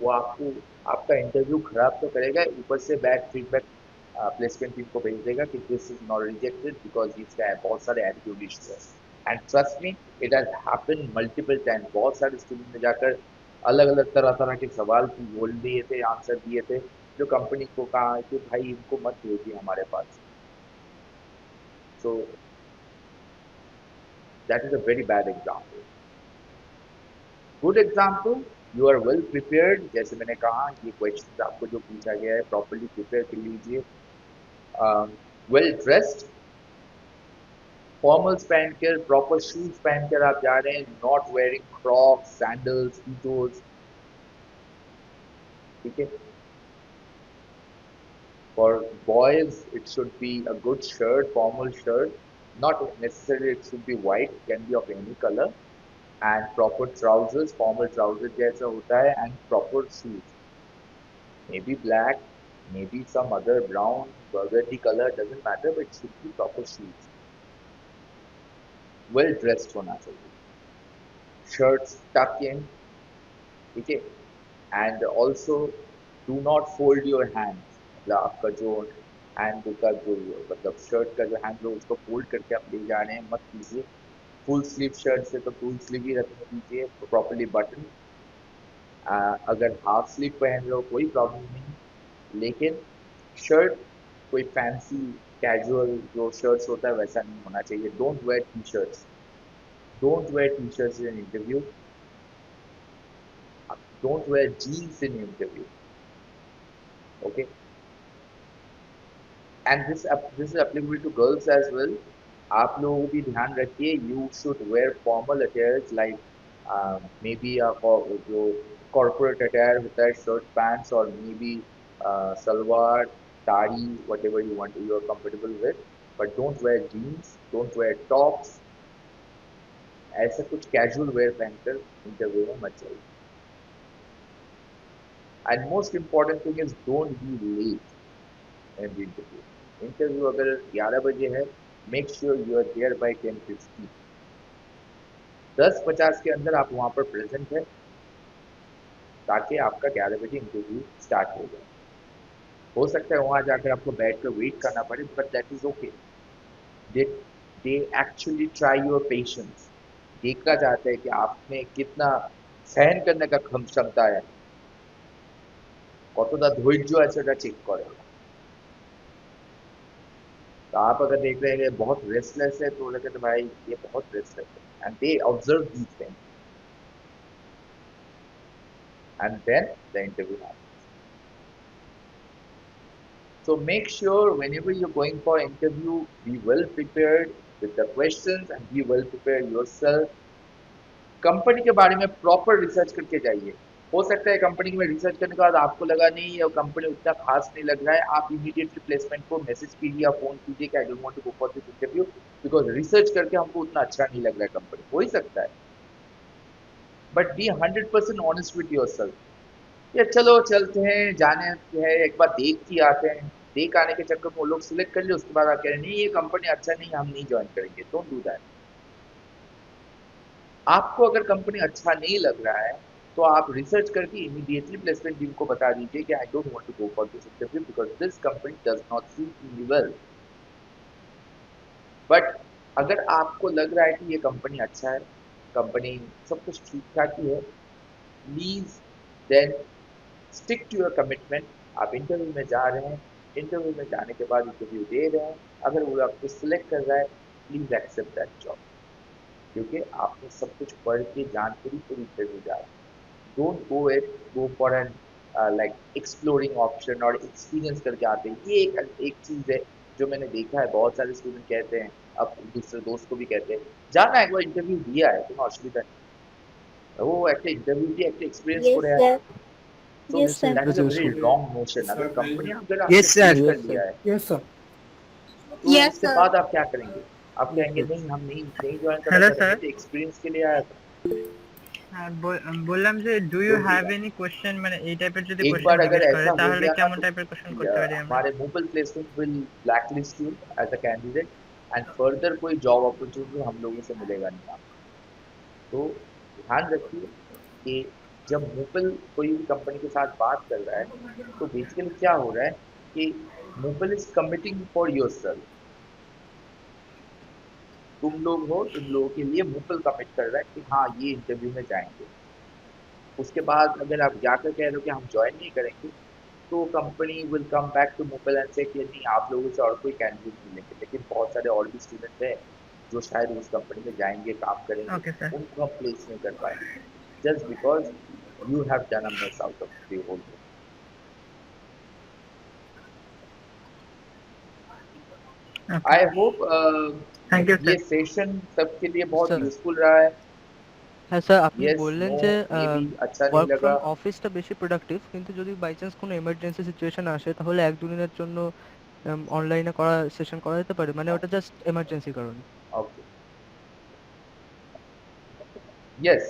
वो आपको आपका इंटरव्यू खराब तो करेगा, ऊपर से बैड फीडबैक प्लेसमेंट टीम को भेज देगा कि this is not rejected because इसका बहुत सारे एटीट्यूड इश्यू है। And trust me, it has happened multiple time. बहुत सारे स्टूडेंट ने जाकर अलग अलग तरह तरह के सवाल बोल दिए थे, आंसर दिए थे, जो कंपनी को कहा कि भाई इनको मत भेजिए हमारे पास। So that is a very bad example. Good example, you are well prepared, जैसे मैंने कहा ये क्वेश्चन आपको जो पूछा गया है प्रॉपरली प्रिपेयर कर लीजिए, वेल ड्रेस्ड, फॉर्मल्स पहनकर, प्रॉपर शूज पहनकर आप जा रहे हैं, नॉट वेयरिंग क्रॉक्स, सैंडल्स, कीटोज, ठीक है। For boys it should be a good shirt, formal shirt, not necessarily it should be white, it can be of any color, and proper trousers, formal trousers जैसा होता है, and proper shoes, maybe black, maybe some other brown, burgundy color, doesn't matter, but it should be proper shoes, well dressed होना चाहिए, shirts tuck in, ठीक है, and also do not fold your hands, मतलब आपका जो hand का जो मतलब शर्ट का जो हैंड हो उसको फोल्ड करके आप ले जा रहे हैं, मत कीजिए। फुल स्लीव शर्ट से तो फुल स्लीव ही रखने दीजिए, प्रॉपरली बटन। अगर हाफ स्लीव पहन रहे हो कोई प्रॉब्लम नहीं, लेकिन शर्ट कोई फैंसी कैजुअल जो शर्ट्स होता है वैसा नहीं होना चाहिए। Don't wear T shirts, don't wear T shirts in interview, don't wear jeans in interview, okay. And this is applicable to girls as well. आप लोग भी ध्यान रखिए, you should wear formal attires like maybe जो corporate attire होता है, shirt pants, और maybe salwar, sari, whatever you want, you are comfortable with, but don't wear jeans, don't wear tops, ऐसा कुछ कैजुअल वेयर पहनकर interview में मत जाइए। And most important thing is don't be late in the interview. Interview अगर 11 बजे है, make sure you are there by 10:50, 10:50 के अंदर आप वहां पर प्रेजेंट है, ताकि आपका 11 बजे इंटरव्यू स्टार्ट हो जाए। हो सकता है वहां जाकर आपको बैठ कर वेट करना पड़े, but that is okay. They actually try your patience, देखा जाता है कि आप में कितना सहन करने का क्षमता है, কতটা ধৈর্য আছে ওটা চেক করে। तो आप अगर देख रहे हैं बहुत रेस्टलेस है, तो लगे तो भाई ये बहुत रेस्टलेस है, and they observe these things, and then the interview happens. So make sure whenever you're going for interview, be well prepared with the questions and be well prepared yourself. Company के बारे में proper research करके जाइए। हो सकता है company में research करने के बाद आपको लगा नहीं ये कंपनी उतना खास नहीं लग रहा है, आप इमीडिएटली प्लेसमेंट को मैसेज कीजिए या फोन कीजिए कि I don't want to go for this interview because research करके हमको उतना अच्छा नहीं लग रहा है कंपनी, हो ही सकता है। But be 100% honest with yourself, ये चलो चलते हैं, जाने है एक बार देख के आते हैं, देख आने के चक्कर में वो लोग सिलेक्ट कर ले, उसके बाद आप कह रहे हैं नहीं ये कंपनी अच्छा नहीं, हम नहीं ज्वाइन करेंगे। Don't do that. आपको अगर कंपनी अच्छा नहीं लग रहा है तो आप रिसर्च करके इमीडिएटली प्लेसमेंट टीम को बता दीजिए कि I don't want to go for this interview because this company does not suit me well. But अगर आपको लग रहा है कि ये कंपनी अच्छा है, कंपनी सब कुछ ठीक ठाक ही है, please then stick to your commitment. आप इंटरव्यू में जा रहे हैं, इंटरव्यू में जाने के बाद इंटरव्यू दे रहे हैं, अगर वो आपको सिलेक्ट कर रहा है प्लीज एक्सेप्ट दैट जॉब, क्योंकि आपने सब कुछ पढ़ के जान के पूरी इंटरव्यू जा रहे हैं। Don't go for an like exploring option और एक्सपीरियंस करके आते हैं। ये एक चीज़ है जो मैंने देखा है, बहुत सारे स्टूडेंट कहते हैं, अब दूसरे दोस्त को भी कहते हैं जाना, एक बार इंटरव्यू दिया है কোনো অসুবিধা নেই, वो একটা इंटरव्यू দিয়ে একটা एक्सपीरियंस Yes, করে sir. आए। So Yes, sir. that is a very wrong notion। अगर कंपनी अगर आपने Yes, sir. choose कर लिया है Yes, sir. तो Yes, उसके sir. बाद आप क्या करेंगे? आप कहेंगे नहीं हम नहीं ज्वाइन करना Hello, चाहते, sir. एक्सपीरियंस के लिए आया था। বললাম যে ডু ইউ तो হ্যাভ এনি কোশ্চেন, মানে এই টাইপের যদি एक কোশ্চেন बार अगर জিজ্ঞেস করে ऐसा हो তাহলে गया ना কেমন तो টাইপের কোশ্চেन করতে পারি আমরা? हमारे mobile placement will blacklist you as a candidate and further कोई जॉब अपॉर्चुनिटी हम लोगों से मिलेगा नहीं आपको। तो ध्यान रखिए कि जब मूपल कोई भी कंपनी के साथ बात कर रहा है तो बेसिकली क्या हो रहा है कि Moople is committing for yourself. तुम लोग हो, तुम लोगों के लिए मूपल कमिट कर रहा है कि हाँ ये इंटरव्यू में जाएंगे। उसके बाद अगर आप जाकर कह रहे हो कि हम ज्वाइन नहीं करेंगे तो company will come back to Moople and say कि नहीं आप लोगों से और कोई कैंडिडेट मिलेंगे, लेकिन बहुत सारे और भी स्टूडेंट हैं जो शायद उस कंपनी में जाएंगे, काम करेंगे, ओके सर। उनको हम प्लेस नहीं कर पाएंगे just because you have done a mess out of the whole thing. Okay, I hope thank you ये सर। सेशन सबके लिए बहुत স্যার यूजफुल रहा है। হ্যাঁ স্যার, আপনি यस বললেন नो যে मे बी अच्छा नहीं ওয়ার্ক लगा। ফ্রম অফিসটা বেশি প্রোডাক্টিভ, কিন্তু যদি বাই চান্স কোনো এমার্জেন্সি সিচুয়েশন আসে তাহলে এক দুদিনের জন্য অনলাইনে করা সেশন করা যেতে পারে, মানে ওটা জাস্ট এমার্জেন্সি কারণে। Okay yes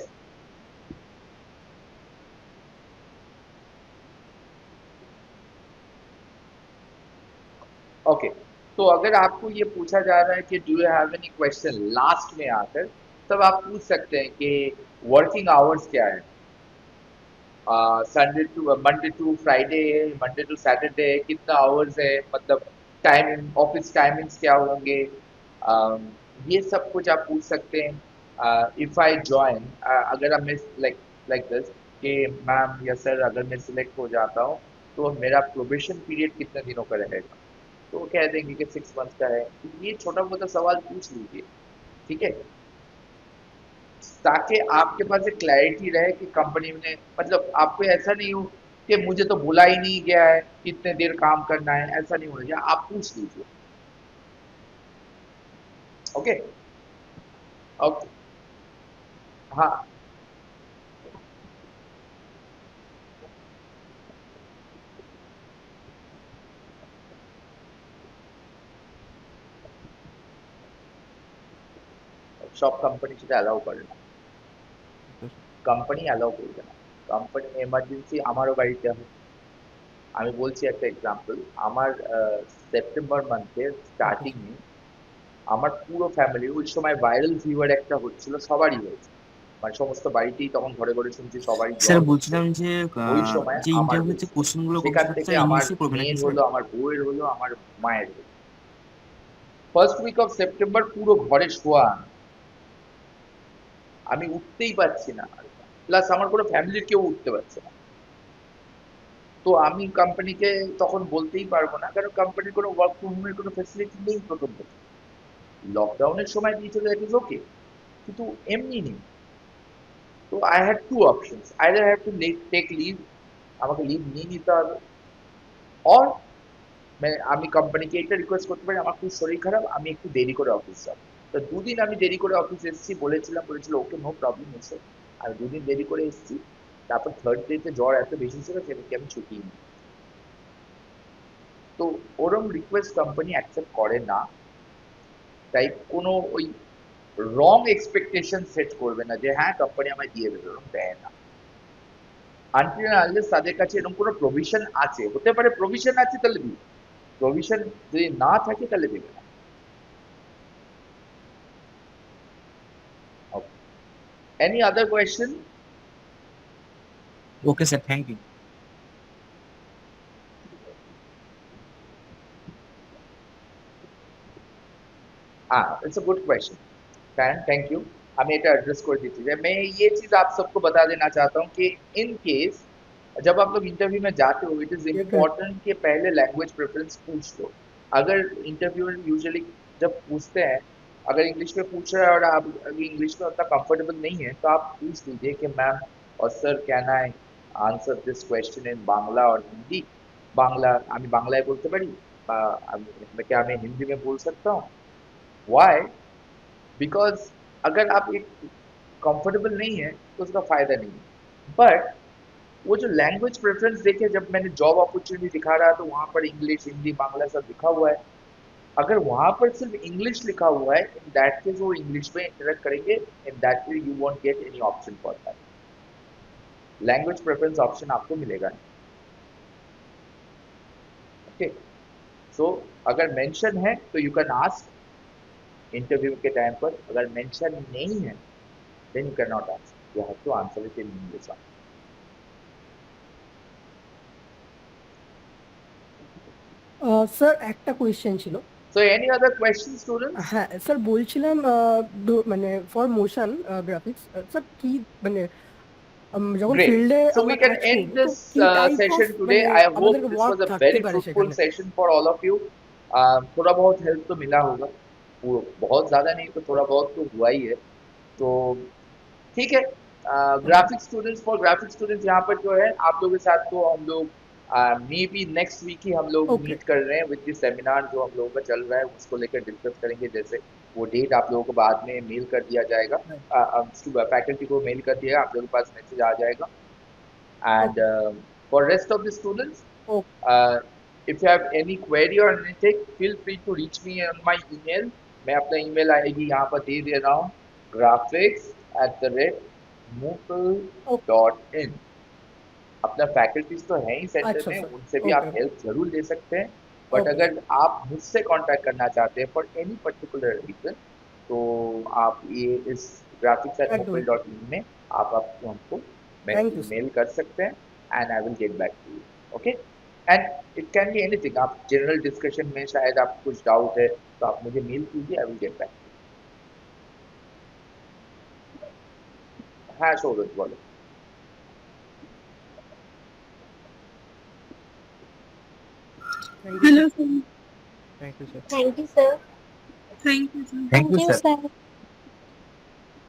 okay. तो अगर आपको ये पूछा जा रहा है कि do you have any question last में आकर, तब आप पूछ सकते हैं कि वर्किंग आवर्स क्या है, Sunday to Monday to Friday है, मंडे टू सैटरडे है, कितना आवर्स है, मतलब टाइमिंग ऑफिस टाइमिंग्स क्या होंगे, ये सब कुछ आप पूछ सकते हैं। इफ आई ज्वाइन, अगर मैं लाइक लाइक दिस कि मैम या सर अगर मैं सिलेक्ट हो जाता हूँ तो मेरा प्रोबेशन पीरियड कितने दिनों का रहेगा, तो वो कह देंगे कि 6 मंथ का है। तो ये छोटा मोटा सवाल पूछ लीजिए, ठीक है, ताकि आपके पास एक क्लैरिटी रहे कि कंपनी ने, मतलब आपको ऐसा नहीं हो कि मुझे तो बुला ही नहीं गया है, कितने देर काम करना है, ऐसा नहीं होना चाहिए, आप पूछ लीजिए। ओके ओके हाँ সব কোম্পানি সেটা অ্যালাউ করে না, কোম্পানি অ্যালাউ করবে না। কোম্পানি এমার্জেন্সি আমারও বাড়িতে হয়। আমি বলছি একটা এক্সাম্পল, আমার সেপ্টেম্বর মান্থের স্টার্টিংয়ে আমার পুরো ফ্যামিলি, ওই সময় ভাইরাল ফিভার একটা হচ্ছিল, সবারই হয়েছে, মানে সমস্ত বাড়িতেই তখন ঘরে ঘরে শুনছি সবারই স্যার জ্বর হচ্ছে। বলছিলাম যে ওই সময় যে আমার ইন্টারভিউ যে হয়েছে। কোশ্চেন গুলো করবে সেখান সেটা থেকে স্যার আমার ইংলিশে করবে নাকি মেয়ের স্যার? হলো, আমার বউয়ের হলো, আমার মায়ের হলো। ফার্স্ট উইক অফ সেপ্টেম্বর পুরো ঘরে শোয়া আমি উঠতেই পারছি না, প্লাস আমার কোনো ফ্যামিলির কেউ উঠতে পারছে না। তো আমি কোম্পানিকে তখন বলতেই পারবো না, কারণ কোম্পানির কোনো ওয়ার্ক ফ্রম হোমের কোনো ফেসিলিটি নেই প্রথম থেকে। লকডাউনের সময় দিয়েছিল, দ্যাট ইজ ওকে, কিন্তু এমনি নেই। তো I had two options, either have to take leave, আমাকে লিভ নিয়ে নিতে হবে, অর আমি কোম্পানিকে এটা রিকোয়েস্ট করতে পারি আমার খুব শরীর খারাপ, আমি একটু দেরি করে অফিস যাবো। তো দুদিন আমি দেরি করে অফিস এসেছি, বলেছিল ওকে নো প্রবলেম এসে। আমি দুদিন দেরি করে এসেছি, তারপর থার্ড ডেতে জ্বর এত বেশি ছিল সেদিনকে আমি ছুটি নিই। তো ওরম রিকোয়েস্ট কোম্পানি অ্যাকসেপ্ট করে না, তাই কোনো ওই রং এক্সপেকটেশন সেট করবে না যে হ্যাঁ কোম্পানি আমায় দিয়ে দেবে, ওরকম দেয় না। আনটিল আনলেস তাদের কাছে এরকম কোনো প্রভিশন আছে, হতে পারে প্রভিশন আছে তাহলে দিবে, প্রভিশন যদি না থাকে তাহলে দেবে না। Any other question? Okay sir, thank you. It's a good question, thank you. हमें এটা एड्रेस कर दीजिए। मैं ये चीज़ आप सबको बता देना चाहता हूँ कि इन केस जब आप लोग इंटरव्यू में जाते हो, इट इज़ इम्पोर्टेंट कि पहले लैंग्वेज प्रेफरेंस पूछ लो। अगर इंटरव्यूअर यूजुअली जब पूछते हैं, अगर इंग्लिश में पूछ रहा है और आप अभी इंग्लिश में उतना कंफर्टेबल नहीं है, तो आप पूछ लीजिए कि मैम और sir can I answer this question in Bangla और हिंदी। बांग्ला আমি বাংলায় বলতে পারি, বা क्या मैं हिंदी में बोल सकता हूँ? वाई? बिकॉज अगर आप एक कंफर्टेबल नहीं है तो उसका फायदा नहीं है। बट वो जो लैंग्वेज प्रेफरेंस देखे, जब मैंने जॉब अपॉर्चुनिटी दिखा रहा तो वहां पर इंग्लिश हिंदी बांग्ला सब लिखा हुआ है। अगर वहां पर सिर्फ इंग्लिश लिखा हुआ है, इन दैट केस वो इंग्लिश में इंटरेक्ट करेंगे, in that case you won't get any option for that, language preference option आपको मिलेगा नहीं। ओके, सो अगर मेंशन है तो यू कैन आस्क, इंटरव्यू के टाइम पर अगर मेंशन नहीं है then you can not answer, you have to answer it in English. Sir একটা কোয়েশ্চেন ছিল। So any other questions students? হ্যাঁ স্যার বলছিলাম মানে ফর মোশন গ্রাফিক্স স্যার কি মানে যখন Great. ফিল্ডে So we আমরা can কাজ end করব তো this কি টাইপ অফ session today. মানে I hope আমাদেরকে this ওয়ার্ক was a থাকতে very পারে fruitful সেখানে। session for all of you. थोड़ा बहुत हेल्प तो मिला होगा, वो बहुत ज़्यादा नहीं तो थोड़ा बहुत तो हुआ ही है, तो ठीक है। Graphic students, for graphic students यहाँ पर जो है आप लोगों के साथ तो हम लोग मे बी नेक्स्ट वीक ही हम लोग Okay. मीट कर रहे हैं विद दिस सेमिनार जो हम लोगों का चल रहा है, उसको लेकर डिस्कस करेंगे। जैसे वो डेट आप लोगों को बाद में मेल कर दिया जाएगा, फैकल्टी को मेल कर दिया, आप लोगों के पास मैसेज आ जाएगा। And for rest of the students, if you have any query or anything, feel free to reach me on my email. मैं अपना email ID यहाँ पर दे दे रहा हूँ, graphics@moodle.in। अपना फैकल्टीज तो है ही सेंटर अच्छा में, सर, उनसे भी आप Okay. हेल्प जरूर ले सकते हैं, बट Okay. अगर आप मुझसे कांटेक्ट करना चाहते हैं फॉर एनी पर्टिकुलर रीजन तो आप ये इस graphics@moodle.in में आप हमको Thank you, sir. मेल कर सकते हैं and I will get back to you. Okay, and it can be anything, आप जनरल डिस्कशन में शायद आपको कुछ डाउट है तो आप मुझे मेल कीजिए, आई विल गेट बैक। हाँ शोरत बोलो। Thank you, sir. Hello, sir. Thank you sir. Thank you, sir. Thank you, sir. Thank you, sir.